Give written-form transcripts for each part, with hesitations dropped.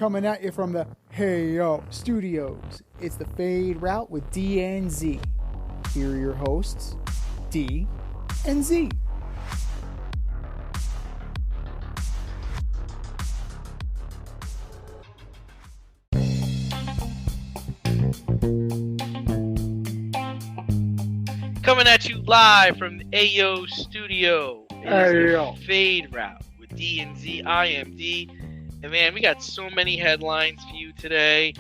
Coming at you from the Hey Yo Studios. It's the Fade Route with D and Z. Here are your hosts, D and Z. Coming at you live from the AO Studio. It is the Fade Route with D and Z. I am D. And man, we got so many headlines for you today.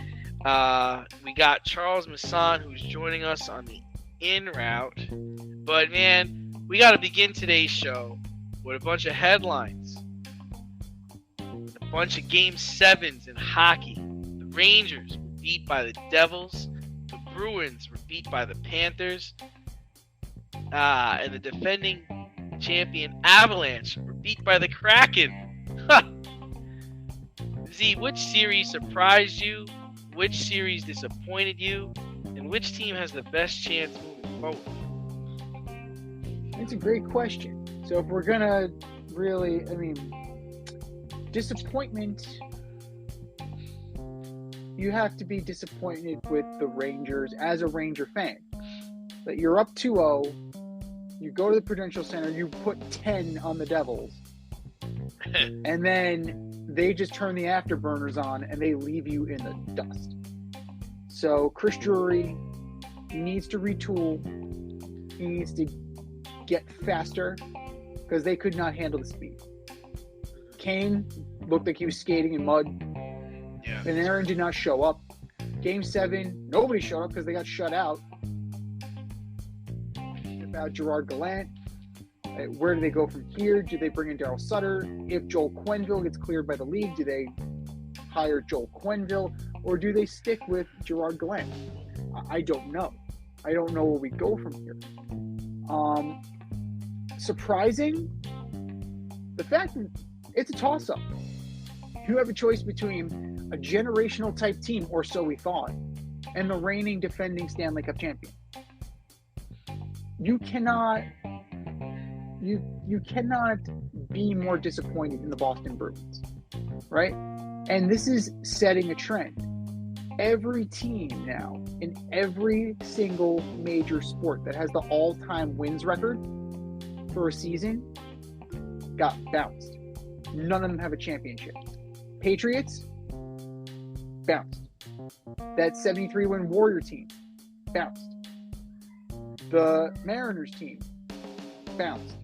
We got Charles Missant, who's joining us on the in route. But man, we got to begin today's show with a bunch of headlines. A bunch of Game 7s in hockey. The Rangers were beat by the Devils. The Bruins were beat by the Panthers. And the defending champion Avalanche were beat by the Kraken. Z, which series surprised you? Which series disappointed you? And which team has the best chance moving forward? It's a great question. So if we're going to really, disappointment, you have to be disappointed with the Rangers as a Ranger fan. That you're up 2-0, you go to the Prudential Center, you put 10 on the Devils, and then they just turn the afterburners on and they leave you in the dust. So Chris Drury needs to retool. He needs to get faster because they could not handle the speed. Kane looked like he was skating in mud. Yeah. And Aaron did not show up. Game 7, nobody showed up because they got shut out. About Gerard Gallant. Where do they go from here? Do they bring in Daryl Sutter? If Joel Quenneville gets cleared by the league, do they hire Joel Quenneville? Or do they stick with Gerard Gallant? I don't know. I don't know where we go from here. Surprising, the fact that it's a toss-up. You have a choice between a generational type team, or so we thought, and the reigning defending Stanley Cup champion. You cannot be more disappointed in the Boston Bruins, right? And this is setting a trend. Every team now in every single major sport that has the all-time wins record for a season got bounced. None of them have a championship. Patriots, bounced. That 73-win Warrior team, bounced. The Mariners team, bounced.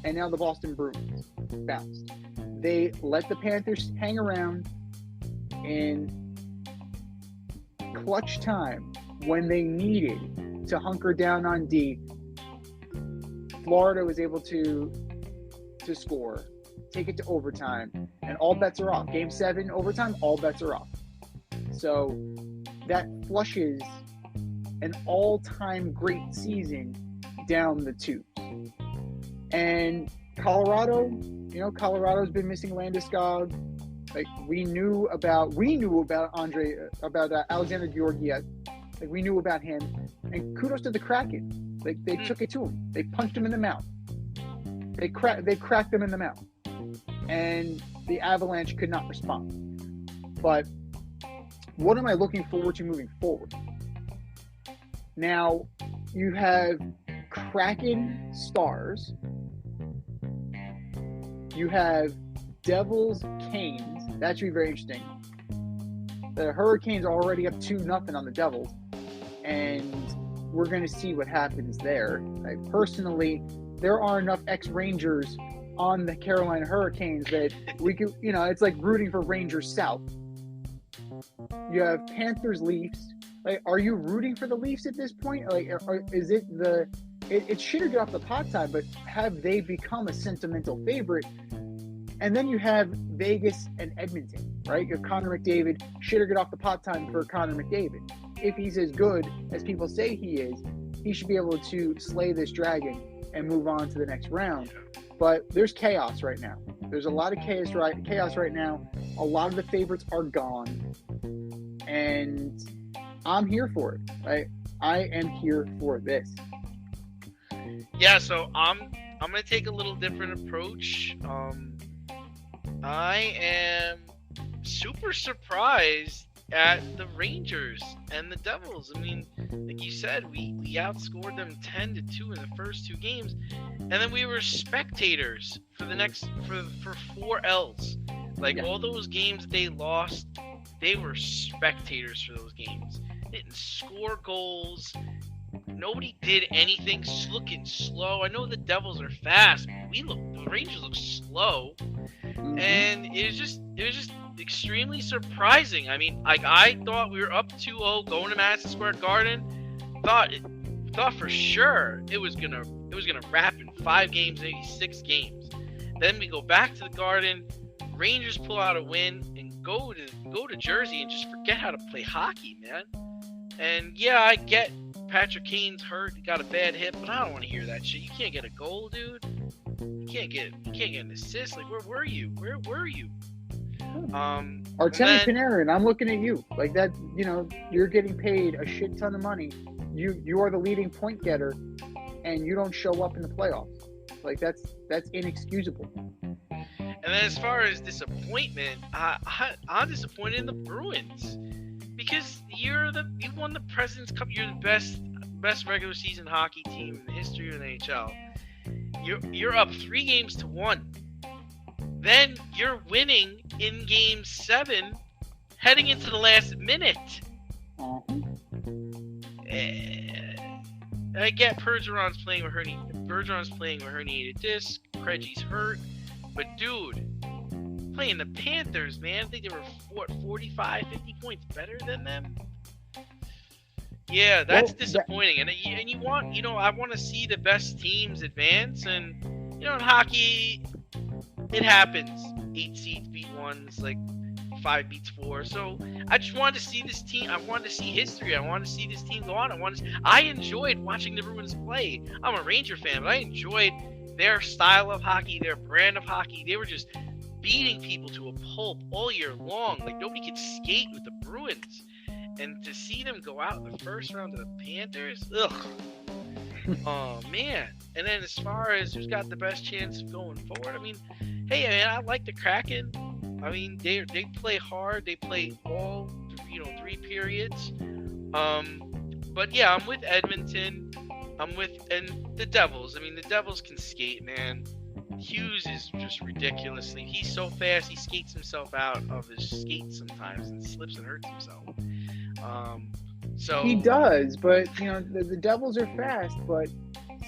And now the Boston Bruins, bounced. They let the Panthers hang around in clutch time when they needed to hunker down on D. Florida was able to score, take it to overtime, and all bets are off. Game 7, overtime, all bets are off. So that flushes an all-time great season down the tubes. And Colorado, Colorado's been missing Landeskog. Like we knew about Alexander Georgiev. Like we knew about him. And kudos to the Kraken. Like they took it to him. They punched him in the mouth. They cracked him in the mouth. And the Avalanche could not respond. But what am I looking forward to moving forward? Now, you have Kraken Stars. You have Devils Canes. That should be very interesting. The Hurricanes are already up 2-0 on the Devils. And we're going to see what happens there. Personally, there are enough ex-Rangers on the Carolina Hurricanes that we could, it's like rooting for Rangers South. You have Panthers Leafs. Like, are you rooting for the Leafs at this point? Like, is it it's shit or get off the pot time, but have they become a sentimental favorite? And then you have Vegas and Edmonton, right? You have Connor McDavid, shit or get off the pot time for Connor McDavid. If he's as good as people say he is, he should be able to slay this dragon and move on to the next round. But there's chaos right now. There's a lot of chaos right now. A lot of the favorites are gone. And I'm here for it. Right? I am here for this. Yeah, so I'm gonna take a little different approach. I am super surprised at the Rangers and the Devils. I mean, like you said, we outscored them 10-2 in the first 2 games, and then we were spectators for the next for 4 L's. Like all those games they lost, they were spectators for those games. They didn't score goals. Nobody did anything. Looking slow. I know the Devils are fast, but the Rangers look slow, and it was just extremely surprising. I mean, like I thought we were up 2-0 going to Madison Square Garden. Thought for sure it was gonna wrap in 5 games, maybe 6 games. Then we go back to the Garden. Rangers pull out a win and go to Jersey and just forget how to play hockey, man. And yeah, I get Patrick Kane's hurt. He got a bad hit, but I don't want to hear that shit. You can't get a goal, dude. You can't get an assist. Like, where were you? Where were you? Artemi Panarin, I'm looking at you. Like that, you're getting paid a shit ton of money. You are the leading point getter, and you don't show up in the playoffs. Like that's inexcusable. And then as far as disappointment, I'm disappointed in the Bruins because you won the President's Cup. You're the best regular season hockey team in the history of the NHL. You're up 3-1. Then you're winning in Game 7, heading into the last minute. I get Bergeron's playing with herniated disc. Krejci's hurt. But, dude, playing the Panthers, man, I think they were, 45, 50 points better than them? Yeah, that's disappointing. And you want, I want to see the best teams advance. And, in hockey, it happens. 8 seeds beat 1. It's like 5 beats 4. So I just wanted to see this team. I wanted to see history. I wanted to see this team go on. I enjoyed watching the Bruins play. I'm a Ranger fan, but I enjoyed their style of hockey, their brand of hockey. They were just beating people to a pulp all year long. Like, nobody could skate with the Bruins. And to see them go out in the first round to the Panthers, ugh. Oh, man. And then as far as who's got the best chance of going forward, I mean, hey, man, I like the Kraken. I mean, they play hard. They play all, 3 periods. But, yeah, I'm with Edmonton. And the Devils. I mean, the Devils can skate, man. Hughes is just ridiculously. He's so fast, he skates himself out of his skates sometimes and slips and hurts himself. So he does, but the Devils are fast. But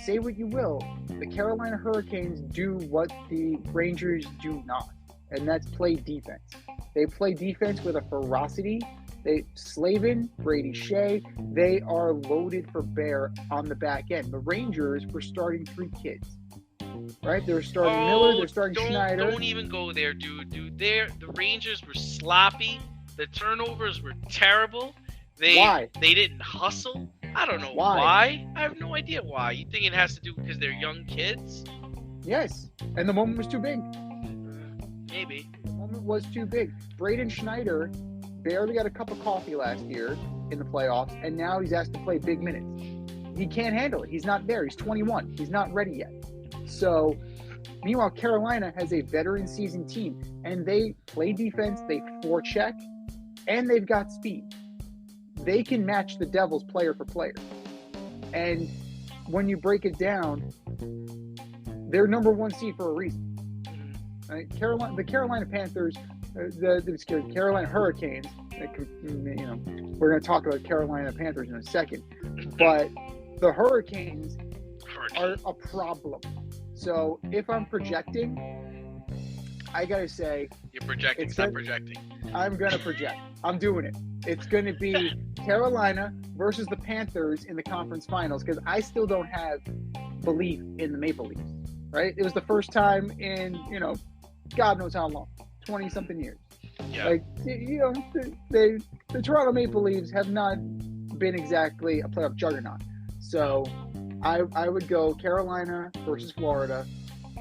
say what you will, the Carolina Hurricanes do what the Rangers do not, and that's play defense. They play defense with a ferocity. Slavin, Brady Shea, they are loaded for bear on the back end. The Rangers were starting 3 kids, right? They're starting Miller, they're starting Schneider. Don't even go there, dude. The Rangers were sloppy. The turnovers were terrible. Why? They didn't hustle. I don't know why. I have no idea why. You think it has to do because they're young kids? Yes, and the moment was too big. Maybe. The moment was too big. Braden Schneider barely got a cup of coffee last year in the playoffs, and now he's asked to play big minutes. He can't handle it. He's not there. He's 21. He's not ready yet. So, meanwhile, Carolina has a veteran seasoned team, and they play defense, they forecheck, and they've got speed. They can match the Devils player for player. And when you break it down, they're number 1 seed for a reason. Right? The Carolina Panthers, the Carolina Hurricanes, we're going to talk about Carolina Panthers in a second, but the Hurricanes are a problem. So if I'm projecting, I got to say... You're projecting, stop projecting. I'm going to project. I'm doing it. It's going to be Carolina versus the Panthers in the conference finals, because I still don't have belief in the Maple Leafs, right? It was the first time in, God knows how long. 20-something years. Yeah. Like, the Toronto Maple Leafs have not been exactly a playoff juggernaut. So I would go Carolina versus Florida.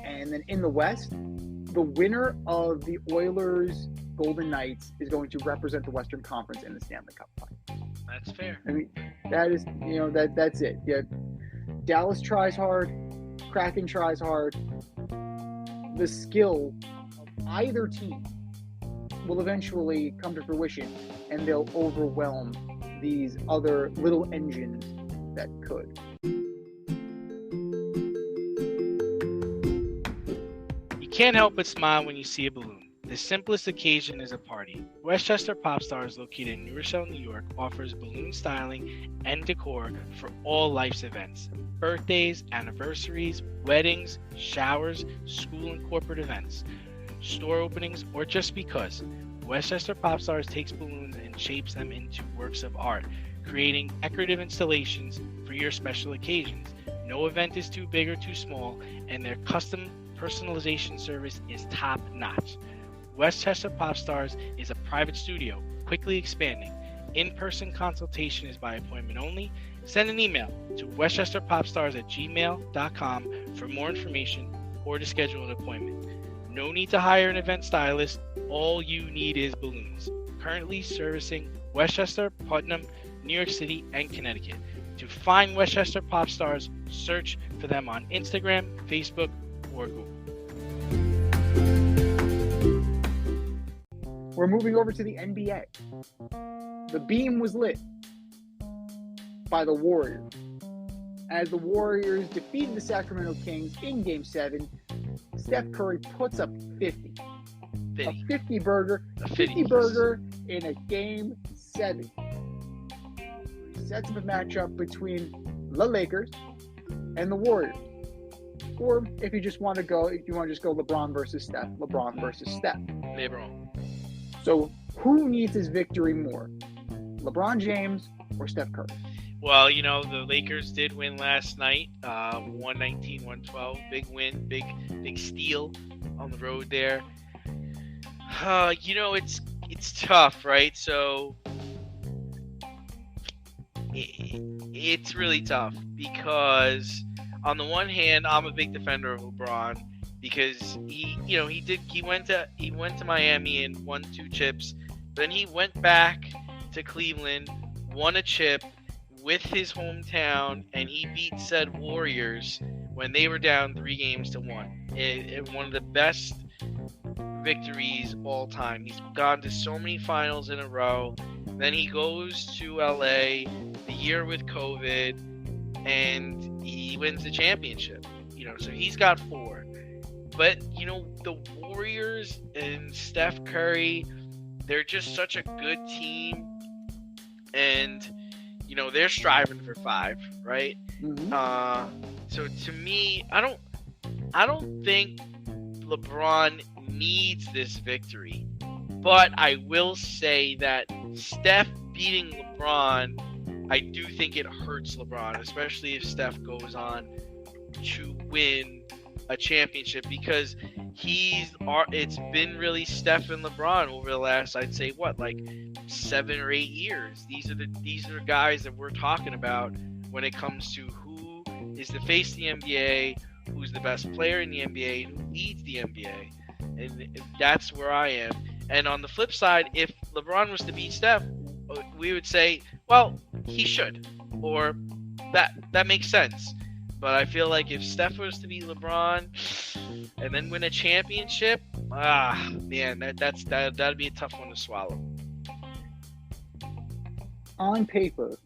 And then in the West, the winner of the Oilers Golden Knights is going to represent the Western Conference in the Stanley Cup final. That's fair. I mean, that is, that's it. Yeah. Dallas tries hard. Kraken tries hard. The skill of either team, will eventually come to fruition, and they'll overwhelm these other little engines that could. You can't help but smile when you see a balloon. The simplest occasion is a party. Westchester Pop Stars, located in New Rochelle, New York, offers balloon styling and decor for all life's events. Birthdays, anniversaries, weddings, showers, school and corporate events, store openings, or just because. Westchester Pop Stars takes balloons and shapes them into works of art, creating decorative installations for your special occasions. No event is too big or too small, and their custom personalization service is top-notch. Westchester Pop Stars is a private studio, quickly expanding. In-person consultation is by appointment only. Send an email to westchesterpopstars@gmail.com for more information or to schedule an appointment. No need to hire an event stylist. All you need is balloons. Currently servicing Westchester, Putnam, New York City, and Connecticut. To find Westchester Pop Stars, search for them on Instagram, Facebook, or Google. We're moving over to the NBA. The beam was lit by the Warriors as the Warriors defeated the Sacramento Kings in Game 7. Steph Curry puts up 50. A 50 burger in a Game 7. He sets up a matchup between the Lakers and the Warriors. Or if you just want to go LeBron versus Steph, LeBron versus Steph. LeBron. So who needs this victory more? LeBron James or Steph Curry? Well, the Lakers did win last night, 119-112. Big win, big steal on the road there. It's tough, right? So it's really tough because on the one hand, I'm a big defender of LeBron because he went to Miami and won 2 chips. Then he went back to Cleveland, won a chip with his hometown, and he beat said Warriors when they were down 3-1. It one of the best victories all time. He's gone to so many finals in a row. Then he goes to LA the year with COVID, and he wins the championship. So he's got 4. But the Warriors and Steph Curry, they're just such a good team, and they're striving for 5, right? Mm-hmm. So to me, I don't think LeBron needs this victory, but I will say that Steph beating LeBron, I do think it hurts LeBron, especially if Steph goes on to win a championship, because it's been really Steph and LeBron over the last, I'd say, 7 or 8 years. These are guys that we're talking about when it comes to who is the face of the NBA, who's the best player in the NBA, who leads the NBA, and that's where I am. And on the flip side, if LeBron was to beat Steph, we would say, well, he should, or that makes sense. But I feel like if Steph was to beat LeBron and then win a championship, man, that'd be a tough one to swallow. On paper,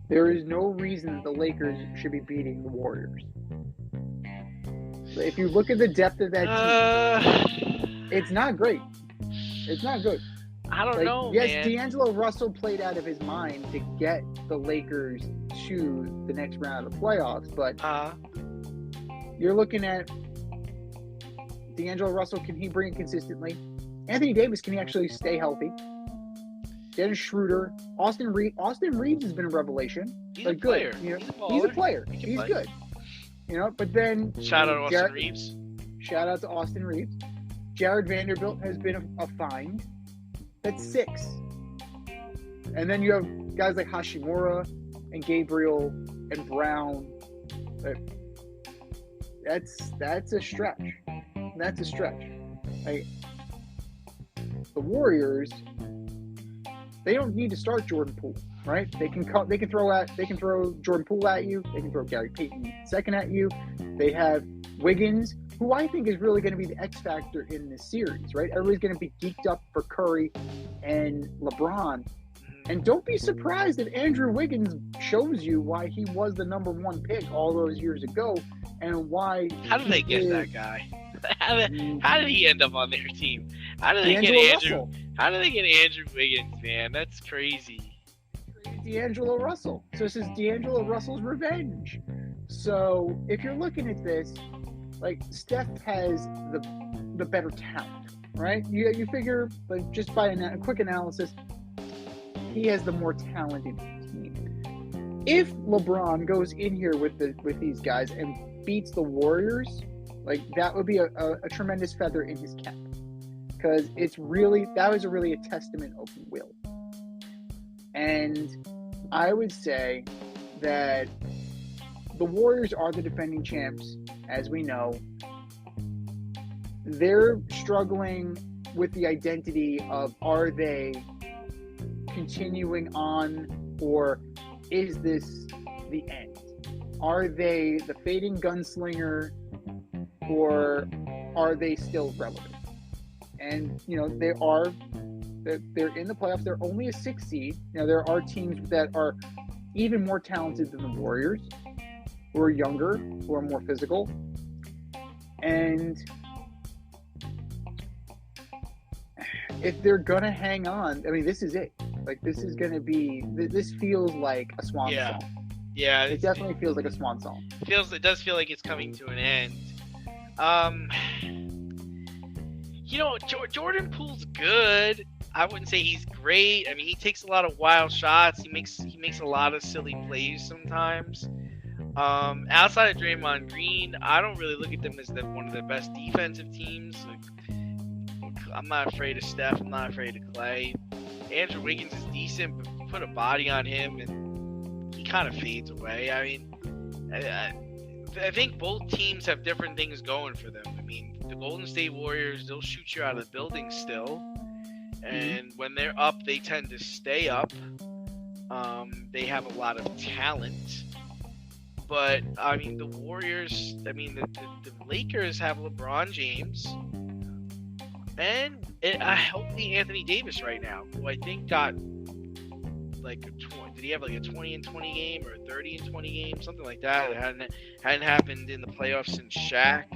there is no reason that the Lakers should be beating the Warriors. If you look at the depth of that team, it's not great. It's not good. I don't know, yes, man. D'Angelo Russell played out of his mind to get the Lakers to the next round of the playoffs, but you're looking at D'Angelo Russell. Can he bring it consistently? Anthony Davis, can he actually stay healthy? Dennis Schroeder, Austin Reeves. Austin Reeves has been a revelation. He's a player. He's a player. He's good. But then shout out to Austin Reeves. Shout out to Austin Reeves. Jared Vanderbilt has been a find. That's 6. And then you have guys like Hashimura and Gabriel and Brown. That's a stretch. That's a stretch. The Warriors, they don't need to start Jordan Poole, right? They can throw Jordan Poole at you. They can throw Gary Payton II at you. They have Wiggins, who I think is really going to be the X factor in this series, right? Everybody's going to be geeked up for Curry and LeBron. And don't be surprised if Andrew Wiggins shows you why he was the number one pick all those years ago and why. How did they get that guy? How did he end up on their team? How did they get Andrew Wiggins, man? That's crazy. D'Angelo Russell. So this is D'Angelo Russell's revenge. So if you're looking at this, like, Steph has the better talent, right? You figure, like, just by a quick analysis, he has the more talented team. If LeBron goes in here with these guys and beats the Warriors, like, that would be a tremendous feather in his cap, because that was really a testament of will. And I would say that the Warriors are the defending champs, as we know. They're struggling with the identity of, are they continuing on, or is this the end? Are they the fading gunslinger, or are they still relevant? And, they're in the playoffs. They're only a 6 seed. There are teams that are even more talented than the Warriors, who are younger, who are more physical. And if they're going to hang on, I mean, this is it. Like, this is going to be, this feels like a swan song. Yeah. It definitely feels like a swan song. It does feel like it's coming to an end. Jordan Poole's good. I wouldn't say he's great. I mean, he takes a lot of wild shots. He makes a lot of silly plays sometimes. Outside of Draymond Green, I don't really look at them as one of the best defensive teams. I'm not afraid of Steph. I'm not afraid of Clay. Andrew Wiggins is decent, but put a body on him and he kind of fades away. I mean, I think both teams have different things going for them. I mean, the Golden State Warriors, they'll shoot you out of the building still. And when they're up, they tend to stay up. They have a lot of talent. But, I mean, the Warriors, the Lakers have LeBron James. And a healthy Anthony Davis right now, who I think got like did he have like a 20-20 game or a 30-20 game, something like that? It hadn't happened in the playoffs since Shaq.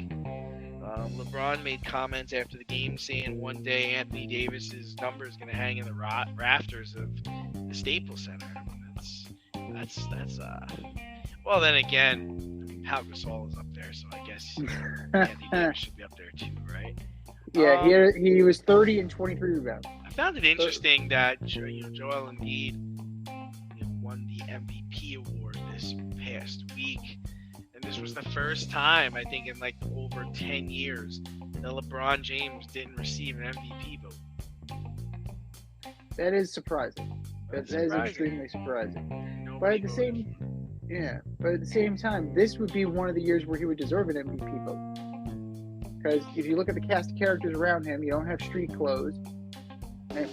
LeBron made comments after the game saying one day Anthony Davis's number is going to hang in the rafters of the Staples Center. That's well, then again, Pau Gasol is up there, so I guess Anthony Davis should be up there too, right? Yeah, he was 30 and 23 rebounds. I found it interesting that Joel Embiid won the MVP award this past week, and this was the first time, I think, in like over 10 years that LeBron James didn't receive an MVP vote. That is surprising. That is extremely surprising. But at the same time, this would be one of the years where he would deserve an MVP vote. Because if you look at the cast of characters around him, you don't have street clothes. And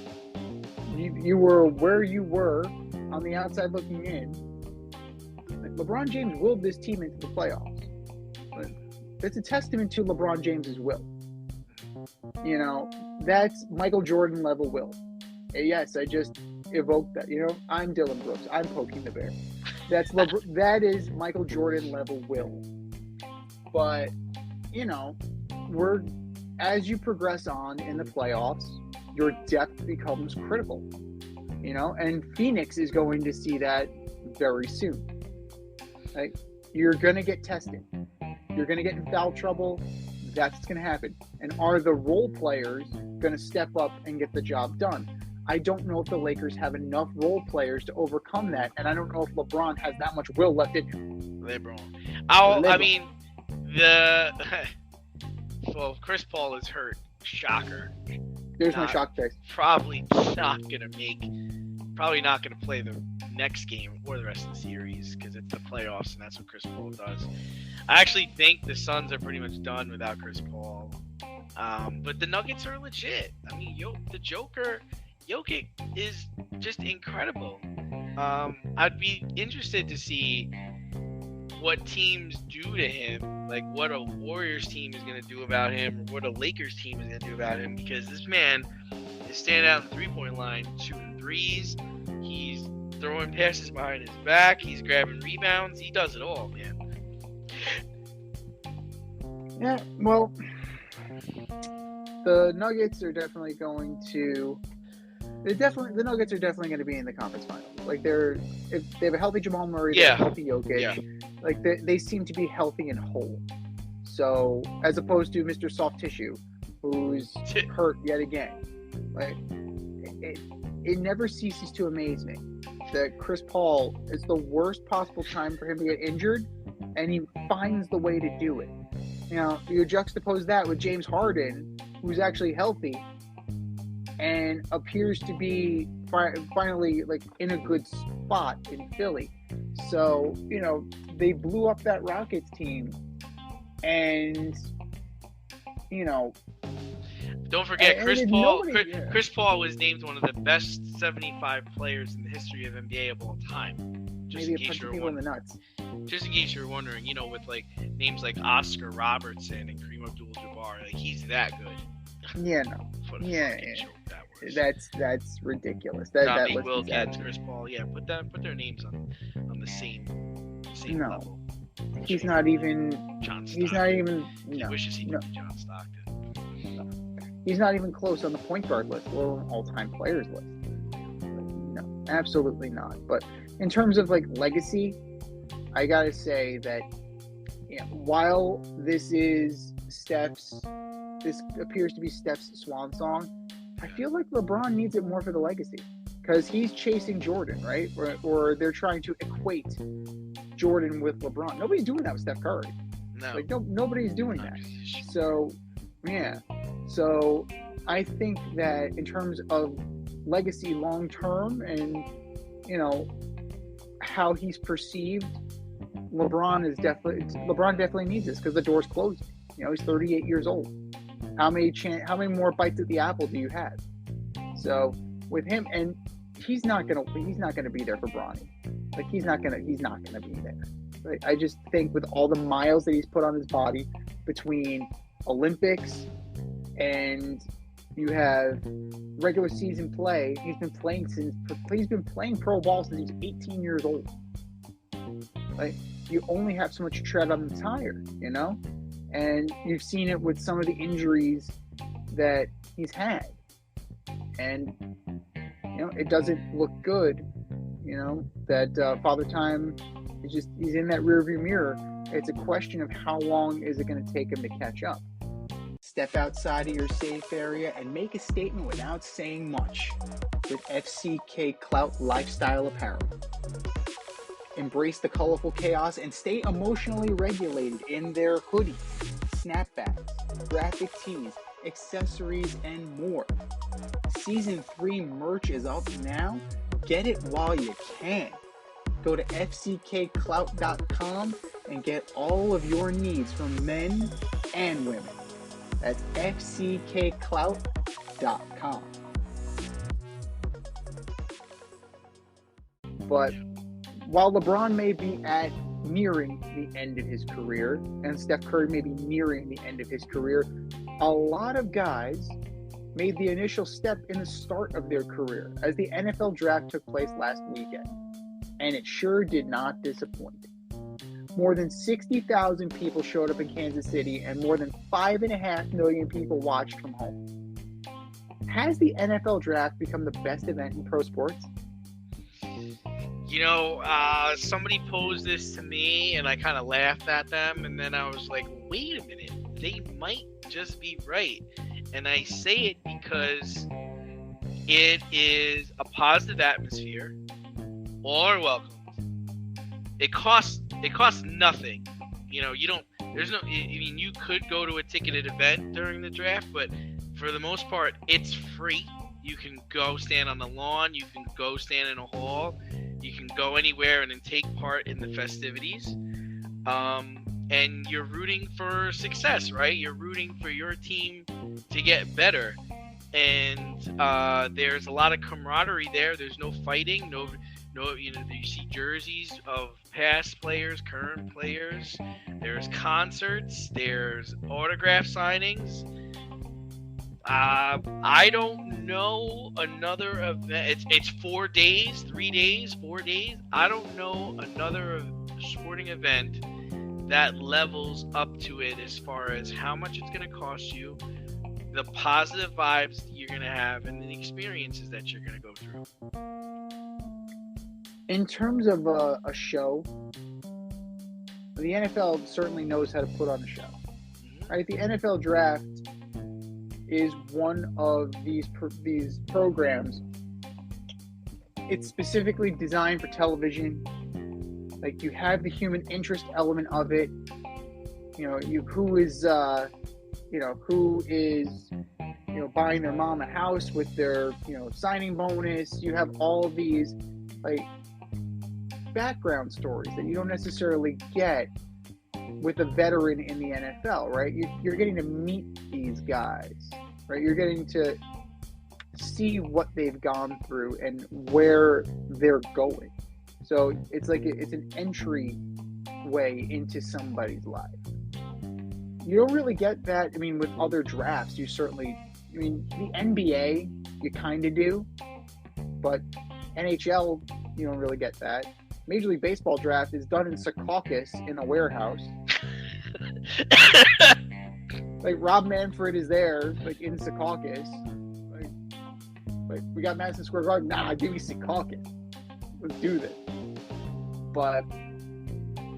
you were where you were on the outside looking in. Like, LeBron James willed this team into the playoffs. But it's a testament to LeBron James's will. That's Michael Jordan level will. Yes, I just evoked that. I'm Dylan Brooks. I'm poking the bear. That is Michael Jordan level will. But, as you progress on in the playoffs, your depth becomes critical, and Phoenix is going to see that very soon. Like, you're going to get tested. You're going to get in foul trouble. That's what's going to happen. And are the role players going to step up and get the job done? I don't know if the Lakers have enough role players to overcome that, and I don't know if LeBron has that much will left in him. Well, Chris Paul is hurt. Shocker. There's no shock face. Probably not going to play the next game or the rest of the series because it's the playoffs and that's what Chris Paul does. I actually think the Suns are pretty much done without Chris Paul. But the Nuggets are legit. I mean, the Jokic is just incredible. I'd be interested to see what teams do to him, like what a Warriors team is going to do about him, or what a Lakers team is going to do about him, because this man is standing out on the three-point line, shooting threes, he's throwing passes behind his back, he's grabbing rebounds, he does it all, man. Yeah, well, the Nuggets are definitely going to. The Nuggets are definitely going to be in the conference finals. Like if they have a healthy Jamal Murray, they have a healthy Jokic. Like they seem to be healthy and whole. So as opposed to Mr. Soft Tissue, who's hurt yet again. Like it never ceases to amaze me that Chris Paul is the worst possible time for him to get injured, and he finds the way to do it. You know, you juxtapose that with James Harden, who's actually healthy and appears to be finally like in a good spot in Philly. So, you know, they blew up that Rockets team, and, you know, don't forget Chris Paul. Chris Paul was named one of the best 75 players in the history of NBA of all time. Maybe a bunch of people in the nuts. Just in case you're wondering, you know, with like names like Oscar Robertson and Kareem Abdul-Jabbar, like he's that good. Yeah, no. Yeah. That's ridiculous. Tommy Wilkins, Chris Paul, put their names on the same level. He's not even. John Stockton. He's not even. He wishes he could be John Stockton. No. He's not even close on the point guard list or all-time players list. No, absolutely not. But in terms of like legacy, I gotta say that, you know, while this appears to be Steph's swan song, I feel like LeBron needs it more for the legacy, because he's chasing Jordan, right? Or they're trying to equate Jordan with LeBron. Nobody's doing that with Steph Curry. No. Like nobody's doing that. So, yeah. So I think that in terms of legacy long term and, you know, how he's perceived, LeBron definitely needs this, because the door's closing. You know, he's 38 years old. How many more bites at the apple do you have? So with him, and he's not gonna be there for Bronny. Like he's not gonna be there. Like, I just think with all the miles that he's put on his body between Olympics and you have regular season play, he's been playing pro ball since he's 18 years old. Like, you only have so much tread on the tire, you know? And you've seen it with some of the injuries that he's had. And, you know, it doesn't look good, you know, that Father Time he's in that rearview mirror. It's a question of how long is it going to take him to catch up. Step outside of your safe area and make a statement without saying much with FCK Clout Lifestyle Apparel. Embrace the colorful chaos and stay emotionally regulated in their hoodies, snapbacks, graphic tees, accessories, and more. Season 3 merch is up now. Get it while you can. Go to fckclout.com and get all of your needs from men and women. That's fckclout.com. But while LeBron may be nearing the end of his career, and Steph Curry may be nearing the end of his career, a lot of guys made the initial step in the start of their career, as the NFL draft took place last weekend, and it sure did not disappoint. More than 60,000 people showed up in Kansas City, and more than 5.5 million people watched from home. Has the NFL draft become the best event in pro sports? You know, somebody posed this to me, and I kind of laughed at them, and then I was like, wait a minute, they might just be right. And I say it because it is a positive atmosphere. All are welcome. It costs nothing. You know, you could go to a ticketed event during the draft, but for the most part, it's free. You can go stand on the lawn. You can go stand in a hall. You can go anywhere and then take part in the festivities. And you're rooting for success, right? You're rooting for your team to get better. And there's a lot of camaraderie there. There's no fighting, No, you see jerseys of past players, current players. There's concerts. There's autograph signings. I don't know another event. It's 4 days, 3 days, 4 days. I don't know another sporting event that levels up to it as far as how much it's going to cost you, the positive vibes that you're going to have, and the experiences that you're going to go through. In terms of a show, the NFL certainly knows how to put on a show. Right? The NFL draft is one of these programs. It's specifically designed for television. Like, you have the human interest element of it. Who is buying their mom a house with their signing bonus. You have all of these like background stories that you don't necessarily get with a veteran in the NFL, right? You're getting to meet these guys, right? You're getting to see what they've gone through and where they're going. So it's like it's an entry way into somebody's life. You don't really get that. I mean, with other drafts, the NBA, you kind of do, but NHL, you don't really get that. Major League Baseball draft is done in Secaucus in a warehouse. Like, Rob Manfred is there, like, in Secaucus. Like we got Madison Square Garden. Nah, give me Secaucus. Let's do this. But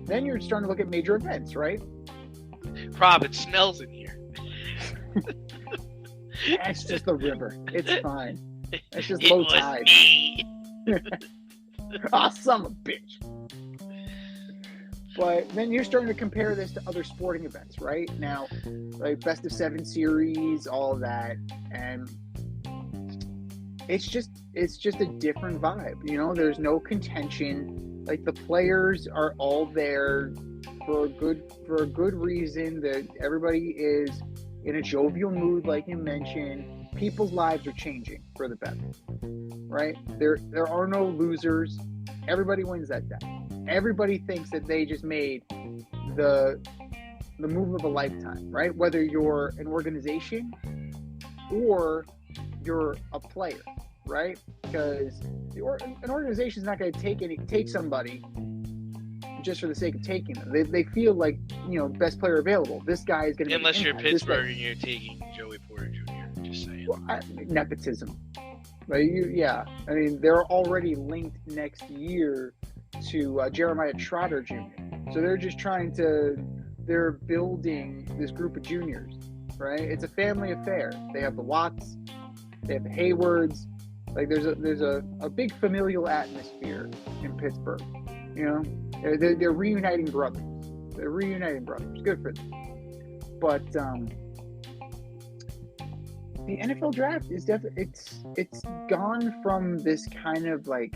then you're starting to look at major events, right? Rob, it smells in here. It's just the river. It's fine. It's just it low was tide. Me. Son of a bitch. But then you're starting to compare this to other sporting events, right? Now, like best of 7 series, all of that, and it's just a different vibe. There's no contention. Like, the players are all there for a good reason. That everybody is in a jovial mood, like you mentioned. People's lives are changing for the better, right? There are no losers. Everybody wins that day. Everybody thinks that they just made the move of a lifetime, right? Whether you're an organization or you're a player, right? Because an organization is not going to take somebody just for the sake of taking them. They feel like, best player available. This guy is going to unless you're Pittsburgh and you're taking Joey Porter Jr. Just saying. Well, nepotism. But they're already linked next year to Jeremiah Trotter Jr. So they're building this group of juniors, right? It's a family affair. They have the Watts, they have the Haywards. Like, there's a big familial atmosphere in Pittsburgh. They're reuniting brothers. Good for them. But the NFL draft is definitely it's gone from this kind of like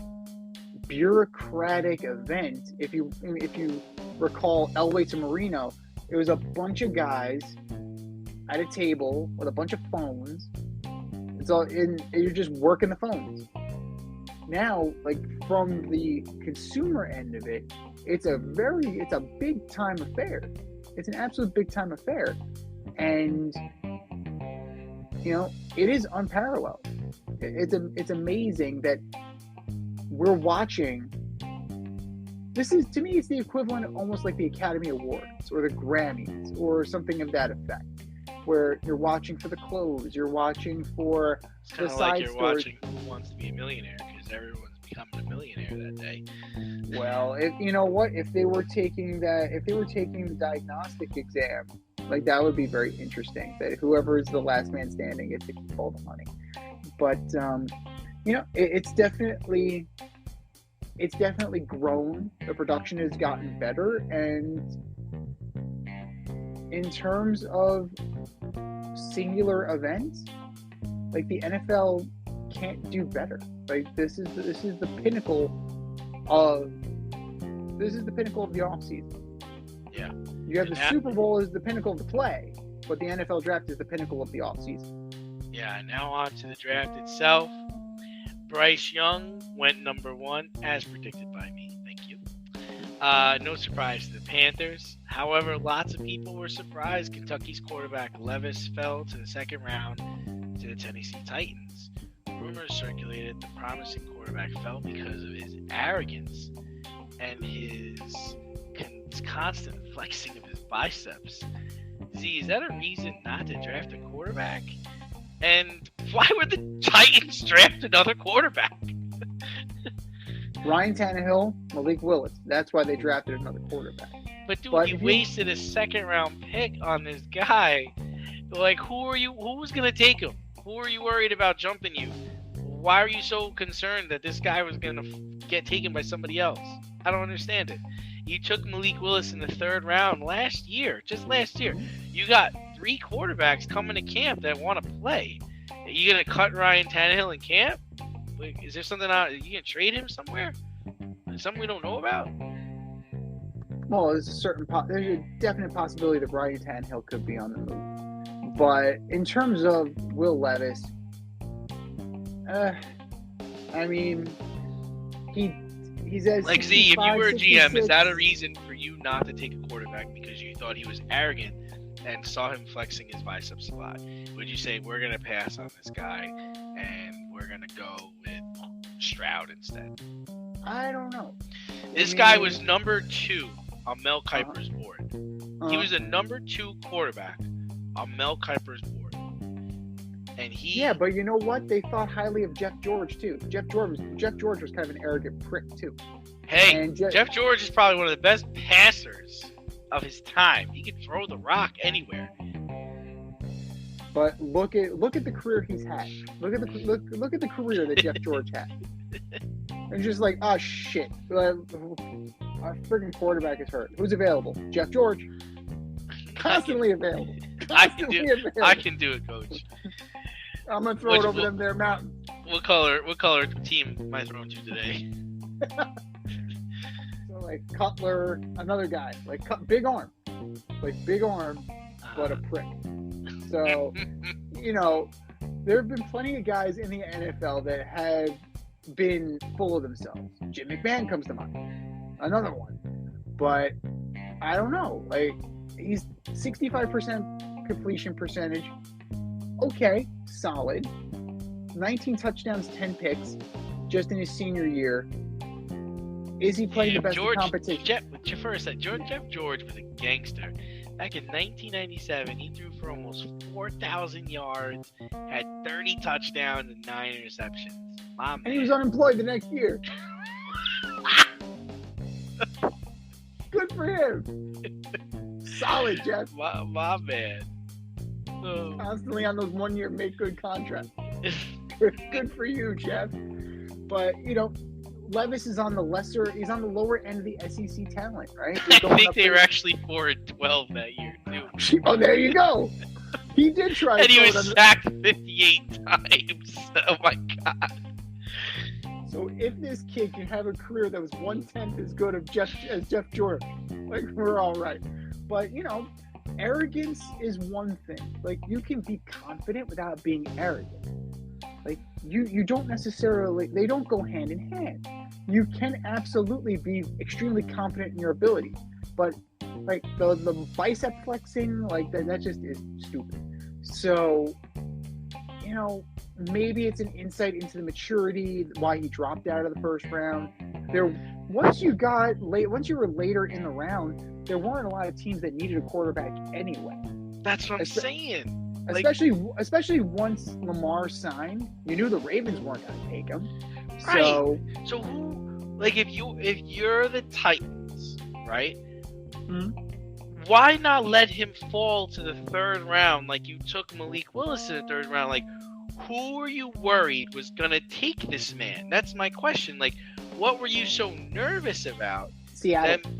bureaucratic event. If you recall Elway to Marino, it was a bunch of guys at a table with a bunch of phones. It's all in. You're just working the phones. Now, like, from the consumer end of it, it's a big time affair. It's an absolute big time affair, and it is unparalleled. It's amazing that we're watching. This is, to me, it's the equivalent of almost like the Academy Awards or the Grammys or something of that effect, where you're watching for the clothes, you're watching for the side like you're stories. watching Who Wants to Be a Millionaire, because everyone's becoming a millionaire that day. Well, if they were taking the diagnostic exam, like, that would be very interesting. That whoever is the last man standing gets to keep all the money. But it's definitely grown. The production has gotten better, and in terms of singular events, like, the NFL can't do better. Like, this is the pinnacle of the off season. Yeah. You have the Super Bowl as the pinnacle of the play, but the NFL draft is the pinnacle of the off season. Yeah. Now on to the draft itself. Bryce Young went number 1, as predicted by me. Thank you. No surprise to the Panthers. However, lots of people were surprised Kentucky's quarterback Levis fell to the second round to the Tennessee Titans. Rumors circulated the promising quarterback fell because of his arrogance and his constant flexing of his biceps. Z, is that a reason not to draft a quarterback? And why would the Titans draft another quarterback? Ryan Tannehill, Malik Willis. That's why they drafted another quarterback. But dude, you wasted a second-round pick on this guy. Like, who's going to take him? Who are you worried about jumping you? Why are you so concerned that this guy was going to get taken by somebody else? I don't understand it. You took Malik Willis in the 3rd round just last year. You got 3 quarterbacks coming to camp that want to play. Are you going to cut Ryan Tannehill in camp? Like, is there something out? Are you going to trade him somewhere? Something we don't know about? Well, there's a definite possibility that Ryan Tannehill could be on the move. But in terms of Will Levis, I mean, he's as like Z. If you were a GM, is that a reason for you not to take a quarterback because you thought he was arrogant and saw him flexing his biceps a lot? Would you say we're gonna pass on this guy and we're gonna go with Stroud instead? I don't know. This guy was number 2 on Mel Kiper's board. He was a number 2 quarterback on Mel Kiper's board. And yeah, but you know what? They thought highly of Jeff George too. Jeff George was kind of an arrogant prick too. Hey, Jeff George is probably one of the best passers of his time. He can throw the rock anywhere. But look at the career he's had. Look at the career that Jeff George had. And just like, oh shit, our freaking quarterback is hurt. Who's available? Jeff George. Constantly available. I can do it, coach. I'm gonna throw it over them there mountain. What color team am I throwing to today? So like Cutler, another guy, like big arm, but a prick. So there have been plenty of guys in the NFL that have been full of themselves. Jim McMahon comes to mind, another one. But I don't know. Like, he's 65% completion percentage. Okay, solid. 19 touchdowns, 10 picks, just in his senior year. Is he playing the best competition? Jeff George was a gangster. Back in 1997, he threw for almost 4,000 yards, had 30 touchdowns and 9 interceptions. And he was unemployed the next year. Good for him. Solid, Jeff. My man. Constantly on those 1-year make good contracts. Good for you, Jeff. But Levis is on the lower end of the SEC talent, right? I think they were actually 4-12 that year too. Oh, there you go. He did try. And he was sacked 58 times. Oh my god. So if this kid can have a career that was 1/10 as good as Jeff George, like, we're all right. But arrogance is one thing. Like, you can be confident without being arrogant. Like, you don't necessarily, they don't go hand in hand. You can absolutely be extremely confident in your ability, but like the bicep flexing, like that just is stupid. So, maybe it's an insight into the maturity, why he dropped out of the first round. Once you were later in the round, there weren't a lot of teams that needed a quarterback anyway. That's what I'm saying. Especially once Lamar signed, you knew the Ravens weren't going to take him. Right. So who? Like, if you're the Titans, right? Mm-hmm. Why not let him fall to the 3rd round? Like, you took Malik Willis in the 3rd round. Like, who were you worried was going to take this man? That's my question. Like, what were you so nervous about? Seattle.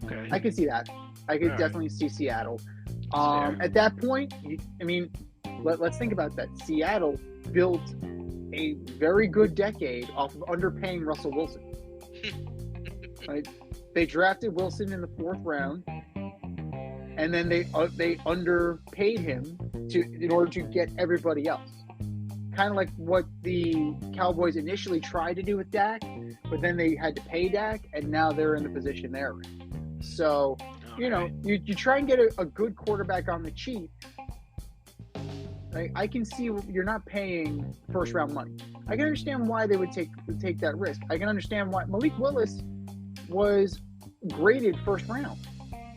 Okay. I could see that. I could definitely see Seattle. At that point, let's think about that. Seattle built a very good decade off of underpaying Russell Wilson. Right? They drafted Wilson in the 4th round, and then they underpaid him in order to get everybody else. kind of like what the Cowboys initially tried to do with Dak, but then they had to pay Dak, and now they're in the position they're in. So, you know, you try and get a good quarterback on the cheap. Like, I can see you're not paying first round money. I can understand why they would take that risk. I can understand why Malik Willis was graded first round